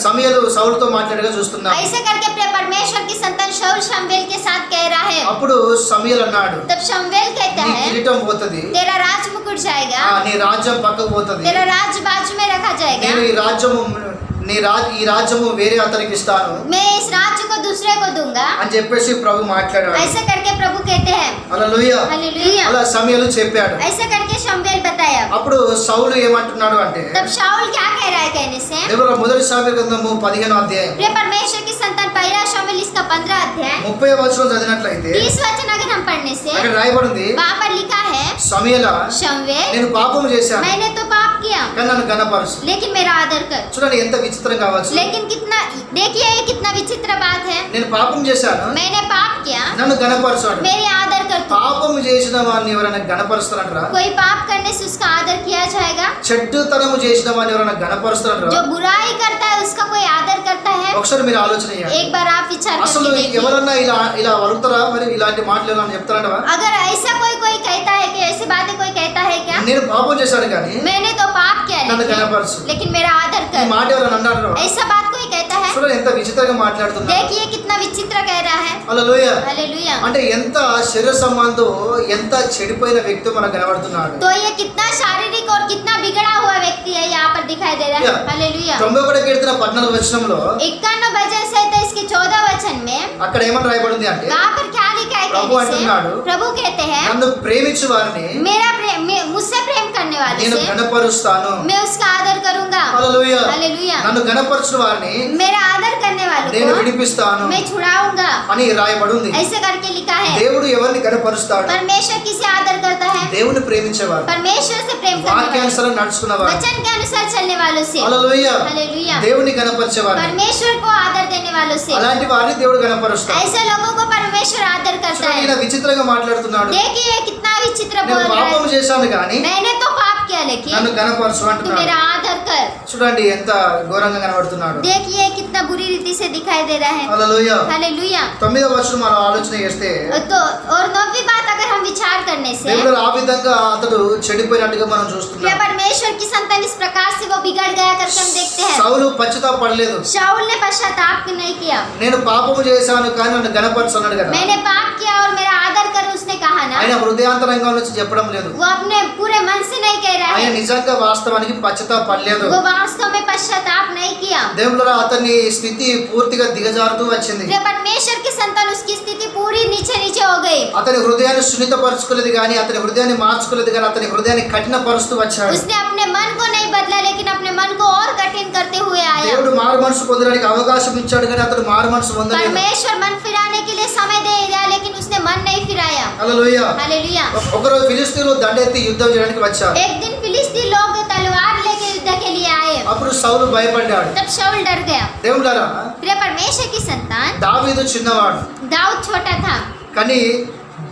సమూయేలు సౌలుతో మాట్లాడగా చూస్తున్నాం. ऐसे करके अपने परमेश्वर की संतान शाऊल शमूएल के साथ कह रहा है। అప్పుడు సమూయేలు అన్నాడు, तब शमूएल कहता నీ है కిరీటం పోతది, तेरा राज मुकुट जाएगा, నీ రాజ్యం పక్కకు పోతది, तेरा राज बाजू में रखा जाएगा, నేను ఈ రాజ్యము వేరే అతనికి ఇస్తాను मैं इस राज्य को दूसरे को दूंगा। అని చెప్పేసి ప్రభు మాట్లాడాడు. ऐसे करके प्रभु कहते हैं హల్లెలూయా. हालेलुया। అలా సమూయేలు చెప్పాడు. ऐसे करके शमूएल बताया। అప్పుడు సౌలు ఏమంటున్నాడు అంటే, तब शाऊल क्या कह रहा है कहने से దేవుడు మొదటి సమూయేలు గ్రంథము 15వ అధ్యాయం प्रिय परमेश्वर की संतान पहला शमूएल इसका 15 अध्याय 30వ వచనం చదివినట్లయితే 30 वचन अगर हम पढ़ने से అక్కడ రాయబడింది, वहाँ पर लिखा है సమూయేలా शमूएल నేను పాపం చేశాను मैंने तो पाप किया కానీ నన్ను గణపరచు. लेकिन मेरा आदर कर। చూడండి ఎంత విచిత్రం కావచ్చు. लेकिन कितना देखिए ये कितना विचित्र बात है। నేను పాపం చేశాను, मैंने पाप किया నన్ను గణపరచాడు. मेरी आदर कर तू। పాపం చేసిన వాడిని ఎవరైనా గణపరుస్తారంటారా? कोई पाप करने से उसका आदर किया जाएगा? చెడ్డతనము చేసిన వాడిని ఎవరైనా గణపరుస్తారంటారా? जो बुराई करता है उसका कोई आदर करता है? ఒకసారి మీరు ఆలోచన చేయండి. एक बार आप विचार అసలు करके देखिए। ఎవరన్నా ఇలా వలుగుతారా? మరి ఇలాంటి మాటలు ఏమన్నా చెప్తారంటవా? अगर ऐसा कोई कहता है कि ऐसी बातें कोई कहता है क्या? నేను పాపం చేశాను కానీ मैंने तो पाप किया నన్ను గణపరచు, लेकिन मेरा आदर ఈ कर, మాట ఎవరైనా అన్నారా? ऐसा बात कोई कहता है? చూడండి ఎంత విచిత్రంగా మాట్లాడుతున్నా. देखिए कितना विचित्र कह रहा है। హల్లెలూయా. हालेलुया। అంటే ఎంత శరీర సంబంధం, ఎంత చెడిపోయిన వ్యక్తి మనకు కనబడుతున్నాడు. तो ये कितना शारीरिक और कितना बिगड़ा हुआ व्यक्ति है यहाँ पर दिखाई दे रहा है। हालेलुया। 91 కీర్తన 14వ వచనంలో 51 वचन से तो इसके 14 वचन में అక్కడ ఏమని రాయబడింది అంటే, वहाँ पर क्या लिखा है प्रभु कहने से अंటున్నాడు, प्रभु कहते हैं నన్ను ప్రేమించు వారిని मेरा प्रेम मुझसे प्रेम करने वाले నేను से గణపరుస్తాను. मैं उसका आदर करूंगा। హల్లెలూయా. हालेलुया। నన్ను గణపరచిన వారిని मेरा आदर करने वालों నేను को విడిపిస్తాను मैं छुड़ाऊंगा। అని రాయబడింది. ऐसे करके लिखा है। దేవుడు ఎవరిని గణపరుస్తాడు? परमेश्वर किसे आदर करता है? దేవుని ప్రేమించేవారు, परमेश्वर से प्रेम करने वाले, వాక్యానుసారం నడుచుకున్నవారు. वचन के अनुसार चलने वालों से। హల్లెలూయా. हालेलुया। దేవుని గణపరిచేవారు, परमेश्वर को आदर देने वालों से। అలాంటి వారిని దేవుడు గణపరుస్తాడు. ऐसे लोगों को परमेश्वर आदर करता చూడండి, है। ఈయన విచిత్రంగా మాట్లాడుతున్నాడు. देखिए कितना विचित्र నేను बोल रहा పాపం है। చేశాను కానీ मैंने तो पाप किया लेकिन నన్ను గణపరచు तू అంటున్నాడు. मेरा आदर कर। చూడండి ఎంత ఘోరంగా కనబడుతున్నాడు. देखिए कितना बुरी रीति से दिखाई दे रहा है। హల్లెలూయా. हालेलुया। 9వ వచనం మనం ఆలోచన చేస్తే तो और 9वीं बात अगर हम विचार करने से దేవుడు ఆ విధంగా అతడు చెడిపోయినట్టుగా మనం क्या చూస్తున్నాం. परमेश्वर की संतान इस प्रकार से वो बिगड़ गया करके हम देखते हैं। సౌలు పశ్చాత్తాపడలేదు. शाऊल ने पश्चाताप नहीं किया। నేను పాపము చేశాను కానీ నన్ను గణపరచు అన్నాడు కదా. मैंने पाप किया और मेरा आदर कर उसने कहा ना। ఆయన హృదయాంతరంగం నుంచి చెప్పడం లేదు. वो अपने पूरे मन से नहीं नहीं कह रहा ఆయన है, నిజంగా వాస్తవానికి పశ్చాత్తాపడలేదు. वो वास्तव में पश्चाताप नहीं किया। దేవుళ్ళ అతని స్థితి పూర్తిగా దిగజారుతూ వచ్చింది. प्रिय परमेश्वर की संतान, उसकी स्थिति पूरी नीचे नीचे हो गई। అతని హృదయాన్ని సున్నితపరచుకోలేదు కానీ, అతని హృదయాన్ని మార్చుకోలేదు కానీ, అతని హృదయాన్ని కఠినపరుస్తూ వచ్చాడు. उसने अपने मन को नहीं बदला, लेकिन अपने मन को और कठिन करते हुए आया। దేవుడు మారు మనసు పొందడానికి అవకాశం ఇచ్చాడు కానీ అతడు మారు మనసు పొందలేదు. परमेश्वर मन फिराने के लिए समय दे दिया, लेकिन उसने मन नहीं फिराया। హల్లెలూయా. हालेलुया। ఒకరోజు ఫిలిష్తీయులు దండెత్తి యుద్ధం చేయడానికి వచ్చారు. एक दिन फिलिस्ती लोग तलवार लेके युद्ध के लिए आए, అప్పుడు సౌలు భయపడ్డాడు. तब शाऊल डर गया। దేవుడారా, प्रिय परमेश्वर की संतान, దావీదు చిన్నవాడు दाऊद छोटा था, కానీ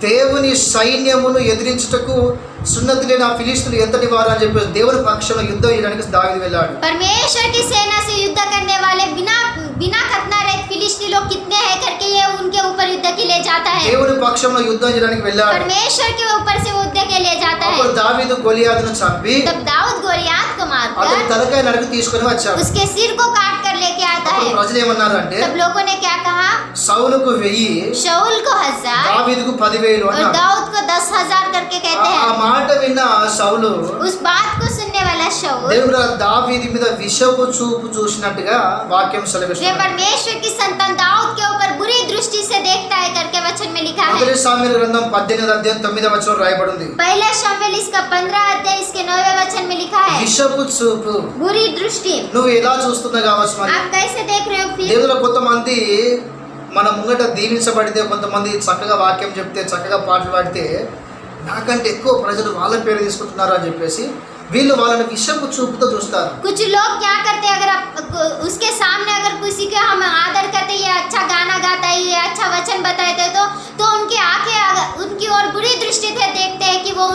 దేవుని సైన్యమును ఎదిరించుటకు సున్నతి లేని ఆ ఫిలిష్తీయులు ఎంతటి వారు అని చెప్పి దేవుని పక్షంలో యుద్ధం చేయడానికి దావీదు వెళ్ళాడు. परमेश्वर की सेना से युद्ध करने वाले बिना बिना खतना रहित फिलिस्ती लोग कितने हैं करके ये उनके ऊपर युद्ध के लिए जाता है। దేవుని పక్షంలో యుద్ధం చేయడానికి వెళ్ళాడు. परमेश्वर के ऊपर से युद्ध के लिए जाता అప్పుడు है। దావీదు గొలియాతును చంపి तब दाऊद गोलियत को అతని मारकर తలకాయ నరికి తీసుకొని వచ్చాడు. उसके सिर को काट कर लेके आता అప్పుడు है। ప్రజలు ఏమన్నారు అంటే, तब लोगों ने क्या कहा, సౌలుకు 1000 शाऊल को 1000 దావీదుకు 10,000 और అన్నారు. दाऊद को 10,000 करके कहते ఆ हैं। మాట విన్న సౌలు उस बात को सुनने वाला शाऊल, దేవుడు దావీదు మీద విషపు చూపు చూసినట్టుగా వాక్యం ये సెలవిస్తుంది. परमेश्वर की संतान दाऊद के ऊपर बुरी दृष्टि से देखता है करके वचन में लिखा है। మొదటి సామెతల గ్రంథం 18వ అధ్యాయం 9వ వచనం రాయబడి ఉంది. पहला शमूएल इसका 15 अध्याय इसके 9वें वचन में लिखा है, విషపు చూపు बुरी दृष्टि। నువ్వు ఎలా చూస్తున్నా కావచ్చు. మరి आप कैसे देख रहे हो फिर? దేవుడు కొంతమంది మన ముంగట దీవించబడితే, కొంతమంది చక్కగా వాక్యం చెప్తే, చక్కగా పాటలు పాడితే నాకంటే ఎక్కువ ప్రజలు వాళ్ళ పేరు తీసుకుంటున్నారు అని చెప్పేసి వీళ్ళు వాళ్ళని విషపు చూపుతో చూస్తారు. कुछ लोग क्या करते हैं, अगर आप उसके सामने अगर किसी के हम आदर करते, ये अच्छा गाना गाता है, ये अच्छा वचन बताते, तो उनकी आंखें उनकी ओर बुरी दृष्टि से देखते हैं कि वो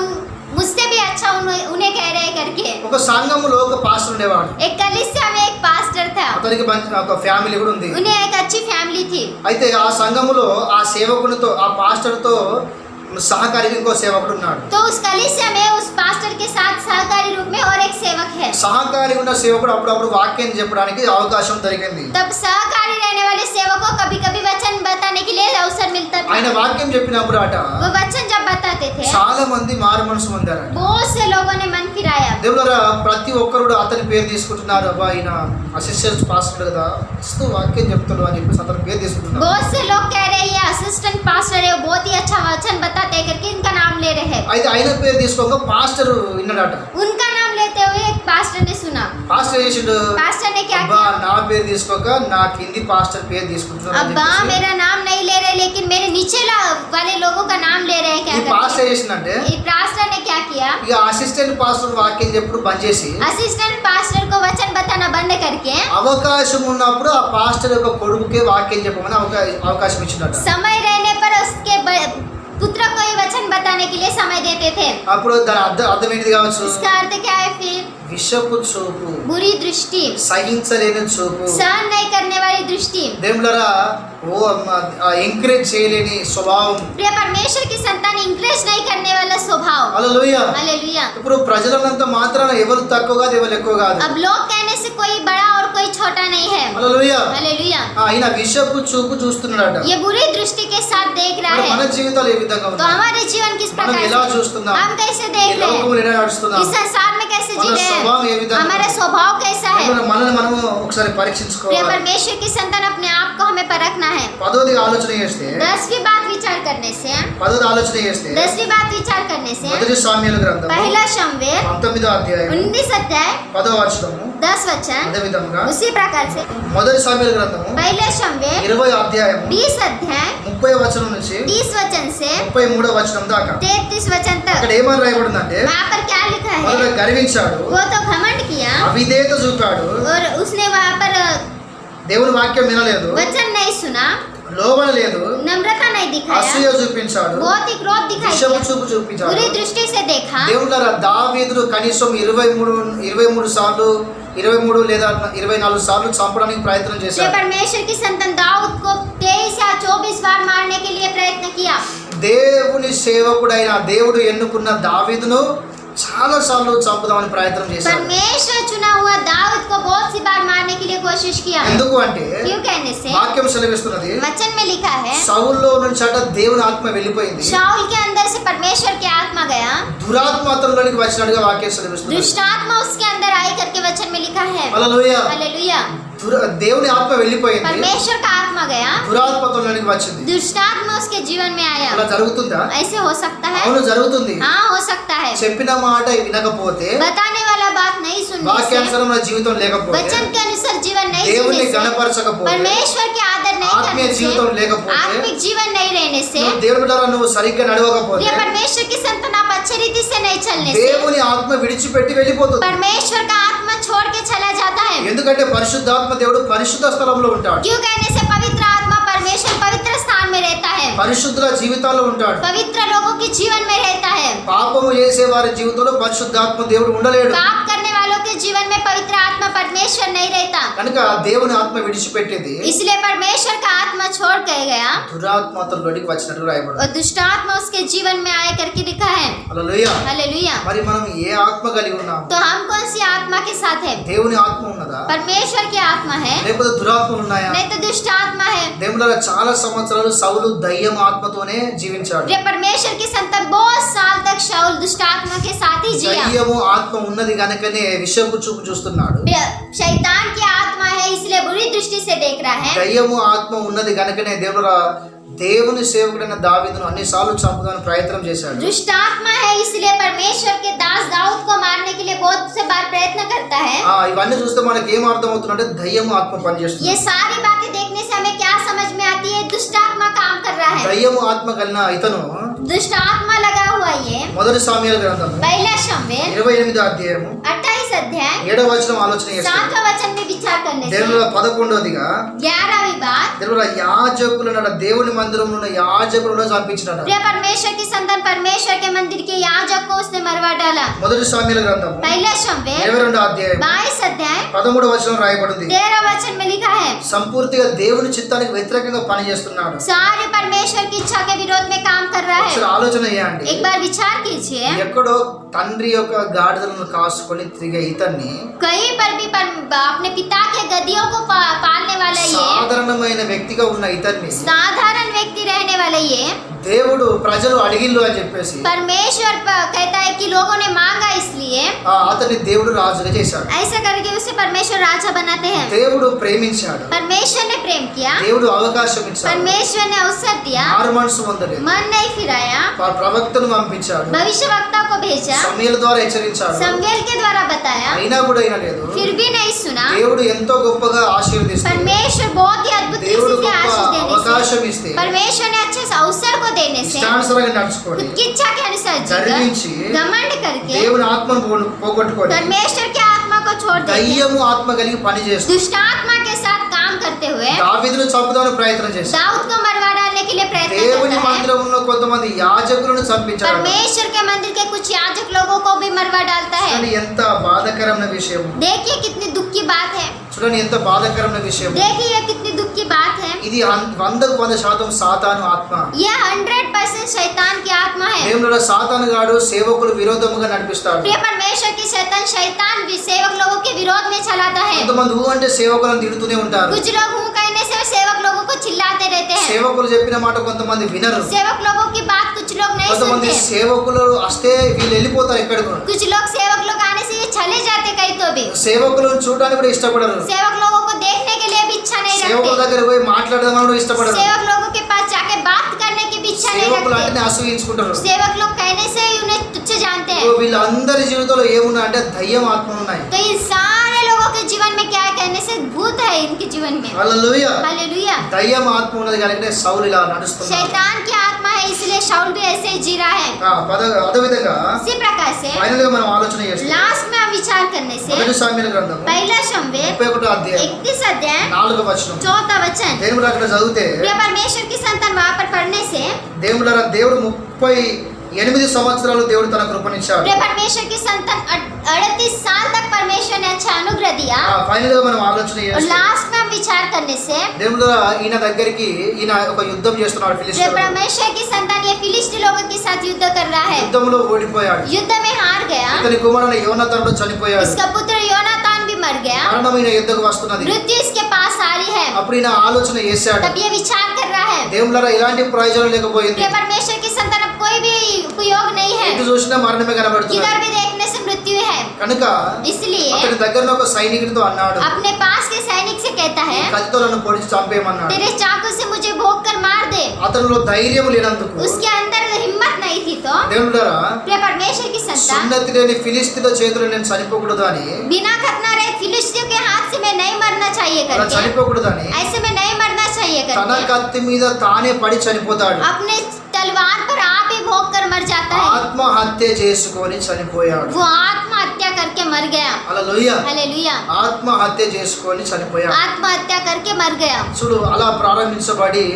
मुझसे भी अच्छा उन्हें कह रहे हैं करके। ఒక సంఘములో ఒక పాస్టర్ ఉండేవాడు. एक कलीसिया में एक पास्टर था, అతనికి మంచి ఒక ఫ్యామిలీ కూడా ఉంది. उन्हें एक अच्छी फैमिली थी। అయితే ఆ సంఘములో ఆ సేవకునితో, ఆ పాస్టర్తో సహకారికి ఇంకో సేవకుడు ఉన్నాడు. तो उस कलीसिया में उस पास्टर के साथ सहकारी रूप में और एक सेवक है। సహకారి ఉన్న సేవకుడు అప్పుడప్పుడు వాక్యం చెప్పడానికి అవకాశం దొరికింది. तब सहकारी रहने वाले सेवक को कभी कभी वचन बताने के लिए अवसर मिलता था। ఆయన వాక్యం చెప్పినప్పుడు అట वो वचन जब बताते थे, చాలా మంది మారు మనసు పొందారట. बहुत से लोगों ने मन फिराया। దేవులారా, ప్రతి ఒక్కరు అతని పేరు తీసుకుంటున్నారు. అబ్బా, ఆయన అసిస్టెంట్ పాస్టర్ కదా, ఇస్తూ వాక్యం చెప్తాడు అని చెప్పేసి అతని పేరు తీసుకుంటున్నారు. बहुत से लोग कह रहे हैं ये असिस्टेंट पास्टर है, वो बहुत ही अच्छा वचन बताते हैं करके इनका नाम ले रहे हैं। అయితే ఆయన పేరు తీసుకోక పాస్టర్ విన్నాడట. उनका नाम लेते हुए एक पास्टर ने सुना। పాస్టర్ చేసిండు, पास्टर ने क्या అబ్బా किया, నా పేరు తీసుకోక నా కింది పాస్టర్ పేరు తీసుకుంటున్నారు అని अब्बा చెప్పేసి मेरा नाम नहीं ले रहे, लेकिन मेरे नीचे वाले लोगों का नाम ले रहे हैं क्या ఈ करके। పాస్టర్ చేసిందంటే ये पास्टर ने क्या किया, ఇక అసిస్టెంట్ పాస్టర్ వాక్యం చెప్పుడు బంద్ చేసి असिस्टेंट पास्टर को वचन बताना बंद करके అవకాశం ఉన్నప్పుడు ఆ పాస్టర్ యొక్క కొడుకుకే వాక్యం చెప్పమని అవకాశం ఇచ్చినట్ట. समय रहने पर उसके पुत्र को ही वचन बताने के लिए समय देते थे। అప్పుడు దాని అర్థం ఏంటిది కావచ్చు? इसका अर्थ क्या है फिर, విషపు చూపు, बुरी दृष्टि, సహించలేని చూపు, सहन नहीं करने वाली दृष्टि। దేవులరా, ఎంకరేజ్ చేయలేని స్వభావం. प्रिय परमेश्वर की संतान इंकरेज नहीं करने वाला स्वभाव। హల్లెలూయా. हालेलुया। ఇప్పుడు ప్రజలనంత మాత్రాన ఎవరు తక్కువ కాదు, ఎవరు ఎక్కువ కాదు. अब लोग कहने से कोई बड़ा और कोई छोटा नहीं है। హల్లెలూయా. हालेलुया। ఆయన విషపు చూపు చూస్తున్నాడట. ये बुरी दृष्टि के साथ देख रहा మరి మన है। జీవితాలు ఏ విధంగా तो ఉన్నాయి? हमारे जीवन किस మనం प्रकार ఎలా से, చూస్తున్నాం? हम कैसे ఈ देख रहे లోకములో हैं, ఎలా నడుస్తున్నాం? इस संसार में कैसे जी మన रहे స్వభావం ఏ हैं, విధంగా हमारा ఉంది? स्वभाव कैसा है। దేవుడు మనల్ని మనము ఒకసారి प्रिय పరీక్షించుకోవాలి. परमेश्वर की संतान अपने आप को हमें परखना है। పదోది ఆలోచన చేస్తే 10वीं बात विचार करने से, పదోది ఆలోచన చేస్తే 10वीं बात विचार करने से, మొదటి సామ్యుల గ్రంథం पहला शमूएल 19వ అధ్యాయం 19 अध्याय 10వ వచనము 10 वचन, అదే విధంగా उसी प्रकार से మొదటి సామ్యుల గ్రంథము पहला शमूएल 20వ అధ్యాయం 20 अध्याय 30వ వచనం నుంచి 30 वचन से 33వ వచనం దాకా 33 वचन అక్కడ तक। ఏమని రాయబడిందంటే, वहाँ पर क्या लिखा మొదట है, గర్వించాడు, वो तो घमंड किया అవిధేయత చూపాడు, और उसने वहाँ पर దేవుని వాక్యం వినలేదు, वचन नहीं सुना, లోబడలేదు, नम्रता नहीं दिखाया, అసూయ చూపించాడు, बहुत ही क्रोध दिखाई విషపు दिया, చూపు చూపించాడు. बुरी दृष्टि से देखा। దేవుళ్ళారా, దావీదును కనీసం 23 సార్లు 23 లేదా 24 సార్లు చంపడానికి ప్రయత్నం श्री చేశాడు. परमेश्वर की संतान दाऊद को 23 या 24 बार मारने के लिए प्रयत्न किया। దేవుని సేవకుడైన దేవుడు ఎన్నుకున్న దావీదును చాలా సార్లు చంపుదామని ప్రయత్నం చేశాడు. परमेश्वर चुना हुआ दाऊद को बहुत सी बार मारने के लिए कोशिश किया। ఎందుకు అంటే क्यों कहने से వాక్యం సెలవిస్తున్నది वचन में लिखा है సౌల్లో నుంచి అట దేవుని ఆత్మ వెళ్ళిపోయింది, शाऊल के अंदर से परमेश्वर की आत्मा गया, దురాత్మ అతనిలోనికి వచ్చినట్టుగా వాక్యం సెలవిస్తున్నది। दुष्ट आत्मा उसके अंदर आई करके वचन में लिखा है। హల్లెలూయా। हालेलुया। దేవుని ఆత్మ వెళ్ళిపోయింది, परमेश्वर का आत्मा गया, దురాత్మ అతనిలోనికి వచ్చింది। दुष्ट आत्मा उसके जीवन में आया। అలా జరుగుతుందా? ऐसे हो सकता है? అవును జరుగుతుంది। हाँ हो सकता है। చెప్పిన మాట వినకపోతే, बताने वाला बात नहीं सुनने से, వాక్యానుసారం నా జీవితం లేకపోతే, वचन के अनुसार जीवन नहीं దేవుని जीने से, గణపరచకపోతే, परमेश्वर के आदर नहीं ఆత్మీయ करने జీవితం से, లేకపోతే, आत्मिक जीवन नहीं रहने से, నువ్వు దేవుని బిడ్డలా నువ్వు సరిగ్గా నడవకపోతే, ये परमेश्वर की संतान आप अच्छे रीति से नहीं चलने से, దేవుని ఆత్మ విడిచిపెట్టి వెళ్ళిపోతుంది। परमेश्वर का आत्मा छोड़ के चला जाता है। ఎందుకంటే పరిశుద్ధాత్మ దేవుడు పరిశుద్ధ స్థలంలో ఉంటాడు, क्यों कहने से पवित्र आत्मा परमेश्वर पवित्र स्थान में रहता है, పరిశుద్ధుల జీవితాల్లో ఉంటాడు। पवित्र लोगों के जीवन में रहता है। పాపము చేసే వారి జీవితంలో పరిశుద్ధాత్మ దేవుడు ఉండలేడు, पाप करने वालों के जीवन में पवित्र आत्मा परमेश्वर नहीं रहता, కనుక దేవుని ఆత్మ విడిచిపెట్టేది इसलिए परमेश्वर का आत्मा छोड़ के गया దురాత్మతలోనికి వచ్చినట్టు రాయబడింది। और दुष्ट आत्मा उसके जीवन में आया करके लिखा है। హల్లెలూయా। हालेलुया। మరి మనం ఏ ఆత్మ కలిగి ఉన్నాం? तो हम कौन सी आत्मा के साथ है? దేవుని ఆత్మ ఉన్నదా परमेश्वर की आत्मा है, లేకపోతే దురాత్మలు ఉన్నాయా? नहीं तो दुष्ट आत्मा है। దేవుళ్ళ చాలా సంవత్సరాలు సౌలు దయ్యం ఆత్మతోనే జీవించాడు। ये परमेश्वर की संतान बहुत साल तक शाऊल दुष्ट आत्मा के साथ ही जिया। దయ్యము ఆత్మ ఉన్నది గనుకనే విషపు చూపు చూస్తున్నాడు, शैतान की आत्मा है इसलिए बुरी दृष्टि से देख रहा है। దయ్యము ఆత్మ ఉన్నది గనుకనే దేవుని సేవకుడైన దావీదును అన్నిసార్లు చంపుదానికి ప్రయత్నం చేశాడు। दुष्ट आत्मा है इसलिए परमेश्वर के दास दाऊद को मारने के लिए बहुत से बार प्रयत्न करता है। ఇవన్నీ చూస్తే మనకి ఏం అర్థం అవుతుందంటే దయ్యము ఆత్మ పనిచేస్తుంది। ये सारी बातें देखने से हमें क्या समझ में आती है? दुष्ट आत्मा काम कर रहा है। దయ్యము ఆత్మ కలిగిన ఇతను दुष्ट आत्मा लगा हुआ ये మొదటి సామ్యుయేలు గ్రంథము पहला शमूएल 28వ అధ్యాయము 28 अध्याय 7వ వచనం ఆలోచన చేస్తాడు। 7वां वचन में विचार करने से దేవుల 11వదిగా 11वीं बात, దేవుల యాజకులను దేవుని మందిరంలో ఉన్న యాజకులను చంపించినాడు। प्रिय परमेश्वर की संतान परमेश्वर के मंदिर के याजक को उसने मरवा डाला। మొదటి సామ్యుయేలు గ్రంథము पहला शमूएल 22వ అధ్యాయం 22 अध्याय 13వ వచనం రాయబడింది। 13 वचन में लिखा है, సంపూర్తిగా దేవుని చిత్తానికి వ్యతిరేకంగా పనిచేస్తున్నాడు। सारे परमेश्वर की इच्छा के विरोध में काम कर रहा है। ఒకసారి ఆలోచన చేయండి, एक बार विचार कीजिए, ఎక్కడో తండ్రి యొక్క గాడిదలను కాసుకొని తిరిగే ఇతన్ని कहीं पर भी अपने पिता के गधियों को पालने वाला ये సాధారణమైన వ్యక్తిగా ఉన్న ఇతన్ని साधारण व्यक्ति रहने वाला ये దేవుడు ప్రజలు అడిగిల్లు అని చెప్పేసి परमेश्वर कहता है कि लोगों ने मांगा इसलिए అతన్ని దేవుడు రాజుగా చేశాడు। ऐसा करके उसे परमेश्वर राजा बनाते हैं। దేవుడు ప్రేమించాడు, परमेश्वर ने प्रेम किया, దేవుడు అవకాశం ఇచ్చాడు, परमेश्वर ने अवसर दिया, ఆరు మనసు పొందలేదు, मन नहीं फिराया, ప్రవక్తను పంపించాడు, भविष्यवक्ता को भेजा, సమూయేలు ద్వారా హెచ్చరించాడు, शमूएल के द्वारा बताया, అయినా కూడా వినలేదు। फिर भी नहीं सुना। దేవుడు ఎంతో గొప్పగా ఆశీర్వదిస్తాడు, परमेश्वर बहुत ही अद्भुत దేవుడు रीति से గొప్ప आशीष देने అవకాశం से, ఇస్తే परमेश्वर ने अच्छे से अवसर को देने से, ఇష్టానుసారంగా నడుచుకోండి, खुद की इच्छा के अनुसार గర్వించి जीकर घमंड करके దేవుని ఆత్మను పోగొట్టుకోండి, परमेश्वर की आत्मा को छोड़ देते, దయ్యము ఆత్మ కలిగి పని చేస్తుంది। दुष्ट आत्मा के साथ काम करते हुए దావీదును చంపుదానికి ప్రయత్నం చేశాడు, दाऊद को मरवा डालने के लिए प्रयत्न దేవుని करता है। మందిరంలో కొంతమంది యాజకులను చంపించాడు। परमेश्वर के मंदिर के कुछ याजक लोगों को भी मरवा डालता है। చూడండి ఎంత బాధాకరమైన విషయం, देखिए कितनी दुख की बात है, చూడండి ఎంత బాధాకరమైన విషయం। देखिए ये कितनी दुख की बात है। ఇది 100% సాతాను ఆత్మ। यह 100% शैतान की आत्मा है। దేవునిలో సాతాను గాడు సేవకులు విరోధముగా నడిపిస్తాడు। प्रिय परमेश्वर की शैतान भी सेवक लोगों के विरोध में चलाता है। కొంతమంది ఊ అంటే సేవకులను తిడుతూనే ఉంటారు, कुछ लोग हूँ कहने से सेवक लोगों को चिल्लाते रहते हैं। సేవకులు చెప్పిన మాట కొంతమంది వినరు, सेवक लोगों की बात कुछ लोग नहीं కొంతమంది सुनते। సేవకులు వస్తే వీళ్ళు వెళ్ళిపోతారు ఎక్కడికి, कुछ लोग सेवक लोग आने से ये चले जाते कहीं तो भी। సేవకులను చూడడానికి కూడా ఇష్టపడరు, सेवक लोगों को देखने के लिए भी इच्छा नहीं సేవకుల रखते। దగ్గర పోయి మాట్లాడదామని కూడా ఇష్టపడరు, सेवक लोगों के पास जाके बात करने की भी इच्छा नहीं సేవకులు रखते। అంటే అసూయించుకుంటారు। सेवक लोग कहने से ही उन्हें तुच्छ जानते हैं। వీళ్ళందరి జీవితంలో ఏమున్నా అంటే దయ్యం ఆత్మలు ఉన్నాయి। तो इन सारे लोगों के जीवन में क्या है? कहने से भूत है इनके जीवन में। హల్లెలూయా। हालेलुया। దయ్యం ఆత్మ ఉన్నది కనుకనే సౌలు ఇలా నడుస్తున్నాడు। शैतान की आत्मा है इसलिए शाऊल भी ऐसे ही जी रहा है। అదే విధంగా इसी प्रकार से ఫైనల్ గా మనం ఆలోచన చేస్తాం। लास्ट में हम विचार करने से మొదటి సామ్యుయేలు గ్రంథము पहला शमूएल 31వ అధ్యాయం 31 अध्याय 4వ వచనం, 4वां वचन, దేవుడు అక్కడ చదివితే प्रिय परमेश्वर की संतान वहां पर पढ़ने से దేవుడు 38 సంవత్సరాలు దేవుడు తన కృపనిచ్చాడు। प्रिय परमेश्वर की संतान 38 साल तक परमेश्वर ने अच्छा अनुग्रह दिया। ఫైనల్ గా మనం ఆలోచన और చేస్తాం। लास्ट में हम विचार करने से దేవుడు ఈయన దగ్గరికి ఈయన ఒక యుద్ధం చేస్తున్నాడు प्रिय ఫిలిష్తీయులతో, परमेश्वर की संतान ये फिलिस्ती लोगों के साथ युद्ध कर रहा है। యుద్ధంలో ఓడిపోయాడు, युद्ध में हार गया। ఇతని కుమారుడు యోనాతానుడు చనిపోయాడు। इसका पुत्र योनातान मर गया, మరణం ఈయన యుద్ధకు వస్తున్నది. मृत्यु इसके पास आ रही है, అప్పుడు ఈయన ఆలోచన చేశాడు, तब ये विचार कर रहा है దేవుళ్ళరా ఇలాంటి ప్రయోజనం లేకపోయింది, कि परमेश्वर की संतान अब कोई भी उपयोग नहीं है, ఎటు చూసినా మరణమే కనబడుతుంది. किधर भी देखने से मृत्यु है। కనుక इसलिए అతని దగ్గరలో ఒక సైనికుడితో అన్నాడు, अपने पास के सैनिक से कहता है, కత్తితో నన్ను పొడిచి చంపేయమన్నాడు. तेरे चाकू से मुझे भोंक कर मार दे। అతనిలో ధైర్యం లేనందుకు उसके अंदर हिम्मत नहीं थी तो దేవుళ్ళరా प्रिय परमेश्वर की संतान, సున్నతి లేని ఫిలిస్తీన్ల చేతుల్లో నేను చనిపోకూడదు అని, बिना खतना रहे फिलिस्तियों के हाथ से मैं नहीं मरना चाहिए అలా करके, చనిపోకూడదని ऐसे में नहीं मरना चाहिए తన करके కత్తి మీద తానే పడి చనిపోతాడు. अपने तलवार पर आप ही भोंक कर मर जाता है। ఆత్మహత్య చేసుకొని చనిపోయాడు. वो आत्महत्या करके मर गया। హల్లెలూయా. हालेलुया, ఆత్మహత్య చేసుకొని చనిపోయాడు. आत्महत्या करके मर गया। చూడు అలా ప్రారంభించబడి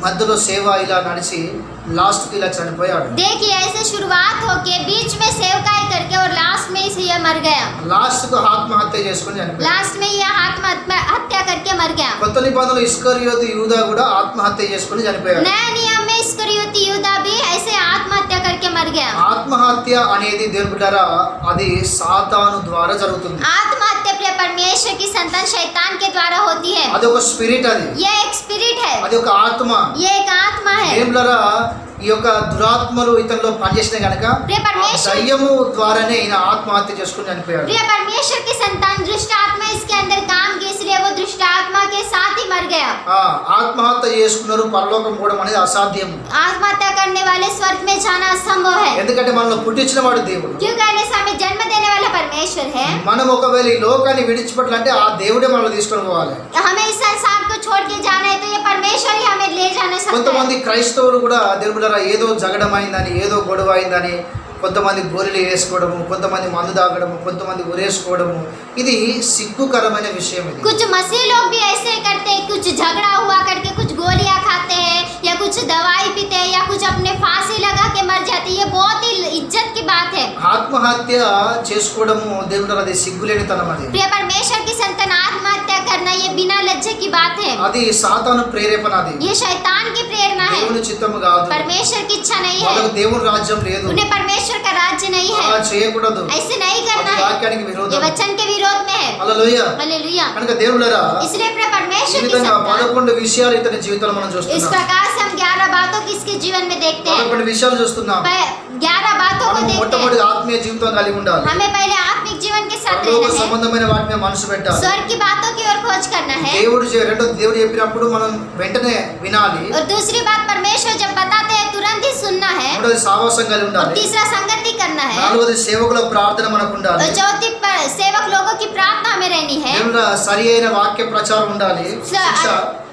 మధ్యలో సేవ ఇలా నడిచి లాస్ట్కి ఇలా చనిపోయాడు. देखिए ऐसे शुरुआत होके बीच में सेवकाई करके और लास्ट में इसे ये मर गया। లాస్ట్కు ఆత్మహత్య చేసుకొని చనిపోయాడు. लास्ट में ये आत्महत्या करके मर गया। కొత్త నిబంధనలో ఇస్కరియోతు యూదా కూడా ఆత్మహత్య చేసుకొని చనిపోయాడు. नया नियम में इस्करियोती यूदा भी ऐसे आत्महत्या करके मर गया। ఆత్మహత్య అనేది దేవుని బిడ్డలారా అది సాతాను ద్వారా జరుగుతుంది. आत्महत्या प्रिय परमेश्वर की संतान शैतान के द्वारा होती है। అది ఒక స్పిరిట్, అది ये एक स्पिरिट है, అది ఒక ఆత్మ. ये एक आत्मा है। దేవులరా ఈ యొక్క దురాత్మలు ఇతనిలో పనిచేసిన గనక प्रिय परमेश्वर, దయ్యము ద్వారానే ఈయన ఆత్మహత్య చేసుకుని చనిపోయాడు. प्रिय परमेश्वर की संतान दुष्ट आत्मा इसके अंदर काम की, इसलिए वो दुष्ट आत्मा के साथ ही मर गया। ఆత్మహత్య చేసుకున్నారు, పరలోకం పోవడం అనేది అసాధ్యం. आत्महत्या करने वाले स्वर्ग में जाना असंभव है, ఎందుకంటే మనల్ని పుట్టించిన వాడు దేవుడు. क्यों कहने से हमें जन्म देने वाला परमेश्वर है। మనం ఒకవేళ ఈ లోకాన్ని విడిచిపెట్టాలంటే ఆ దేవుడే మనల్ని తీసుకొని పోవాలి. हमें इस संसार को छोड़ के जाना है तो ये परमेश्वर ही हमें ले जाना सकता है। కొంతమంది క్రైస్తవులు కూడా దేవుడారా ఏదో జగడమైందని, ఏదో గొడవ అయిందని కొంతమంది గోరీలు వేసుకోవడము, కొంతమంది మందు తాగడము, కొంతమంది ఉరేసుకోవడము, ఇది సిగ్గుకరమైన విషయం. ఇది कुछ मसीह लोग भी ऐसे करते हैं, कुछ झगड़ा हुआ करके कुछ गोलियां खाते हैं या कुछ दवाई पीते हैं या कुछ अपने फांसी लगा के मर जाते हैं। ये बहुत ही इज्जत की बात है। ఆత్మహత్య చేసుకోవడము దేవుడారా అది సిగ్గులేనితనం. అది प्रिय परमेश्वर की संतान आत्महत्या करना ये बिना लज्जे की बात है। అది సాతాను ప్రేరేపణ. అది ये शैतान की प्रेरणा है, దేవుని చిత్తము కాదు. परमेश्वर की इच्छा नहीं వాళ్ళకు है, దేవుని రాజ్యం లేదు. उन्हें परमेश्वर का राज्य नहीं అలా है, చేయకూడదు. ऐसे नहीं करना అది है। వాక్యానికి ये విరోధం. वचन के विरोध में है। హల్లెలూయా. हालेलुया। కనుక దేవులారా इसलिए प्रिय ఈ परमेश्वर की విధంగా संतान 11 విషయాలు ఇతని జీవితంలో మనం इस చూస్తున్నాం. प्रकार से हम 11 बातों की इसके जीवन में देखते हैं। 11 విషయాలు చూస్తున్నాం. 11 बातों को మనం देखते మొట్టమొదటి हैं। ఆత్మీయ జీవితం కలిగి ఉండాలి. हमें पहले आत्मिक जीवन के साथ పరలోక रहना है, సంబంధమైన వాటి మీద మనసు పెట్టాలి. स्वर्ग की बातों की ओर खोज करना है। దేవుడు చెప్పినప్పుడు మనం వెంటనే వినాలి. और दूसरी बात, परमेश्वर जब बताते हैं तुरंत ही सुनना है। మూడోది సావాసం కలిగి और ఉండాలి. तीसरा संगति करना है। నాలుగోది సేవకుల ప్రార్థన మనకు ఉండాలి. और चौथी सेवक लोगों की प्रार्थना हमें रहनी है। దేవుడా సరి అయిన వాక్య ప్రచారం ఉండాలి. శిక్ష.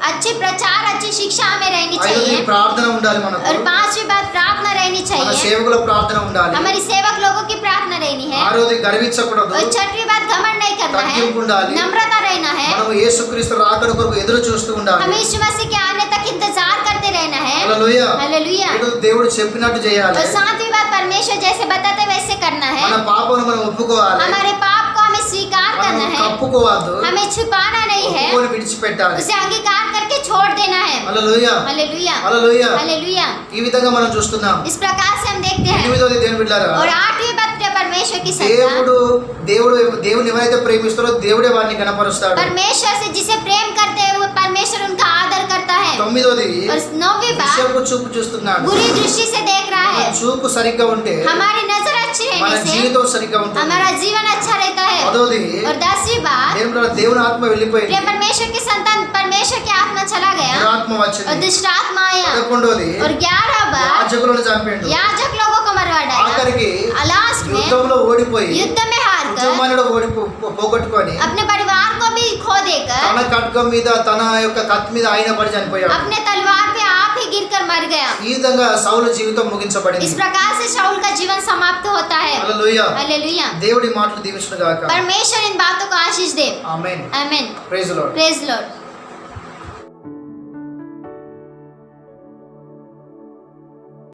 अच्छी प्रचार, अच्छी शिक्षा हमें रहनी ఐదోది चाहिए। ప్రార్థన ఉండాలి మనకు. और पांचवी बात, प्रार्थना रहनी మన चाहिए, సేవకుల ప్రార్థన ఉండాలి. हमारी सेवक लोगों की प्रार्थना रहनी है। ఆరోది గర్వించకూడదు. और छठवीं बात, घमंड नहीं करना है, తగ్గింపు ఉండాలి. नम्रता रहना है। మనము యేసుక్రీస్తు రాకడ కొరకు ఎదురు చూస్తూ ఉండాలి. हमें यीशु मसीह के आने तक इंतजार करते रहना है। హల్లెలూయా. हालेलुया। ఏడు దేవుడు చెప్పినట్టు చేయాలి. और सातवीं बात, परमेश्वर जैसे बताते वैसे करना है। మన పాపను మనం ఒప్పుకోవాలి. हमारे पाप को हमें स्वीकार మనం करना है, కప్పుకోవద్దు. हमें छुपाना नहीं है, ఒప్పుకొని విడిచిపెట్టాలి. उसे अंगीकार करके छोड़ देना है। హల్లెలూయా. हालेलुया। హల్లెలూయా. हालेलुया। ఈ విధంగా మనం చూస్తున్నాం. इस प्रकार से हम देखते हैं। ఎనిమిదోది దేవుని బిడ్డలారా, और आठवीं बात, परमेश्वर की संतान, దేవుడు ఎవరైతే ప్రేమిస్తారో దేవుడే వారిని కనపరుస్తాడు. परमेश्वर से जिसे प्रेम करते हैं वो परमेश्वर उनका आदर करता है। తొమ్మిదోది और नौवीं बात, విషయపు చూపు చూస్తున్నాడు. बुरी दृष्टि से देख रहा మన है। చూపు సరిగ్గా ఉంటే हमारी नजर अच्छी మన रहने से జీవితం సరిగ్గా ఉంటుంది. हमारा जीवन अच्छा रहता है। పదోది और 10वीं बात, దేవుని ఆత్మ వెళ్ళిపోయింది. प्रिय परमेश्वर की संतान, परमेश्वर की आत्मा चला गया దురాత్మ और వచ్చింది. दुष्ट आत्मा आया। 11వది और 11 बात, యాజకులను చంపిండు. याजक लोगों को मरवा डाला। ఆఖరికి लास्ट में యుద్ధంలో ఓడిపోయి युद्ध में हार कर కుటుంబాన్ని పోగొట్టుకొని अपने परिवार को भी खो देकर తన ఖడ్గం మీద తన యొక్క కత్తి మీద ఆయన పడి చనిపోయాడు. अपने तलवार पे आप ही गिरकर मर गया। ఈ విధంగా సౌలు జీవితం ముగించబడింది. इस प्रकार से शाऊल का जीवन समाप्त होता है। హల్లెలూయా. हालेलुया। దేవుడి మాటలు దీవించును గాక. परमेश्वर इन बातों को आशीष दे। ఆమేన్. आमीन। Praise the lord. Praise Lord.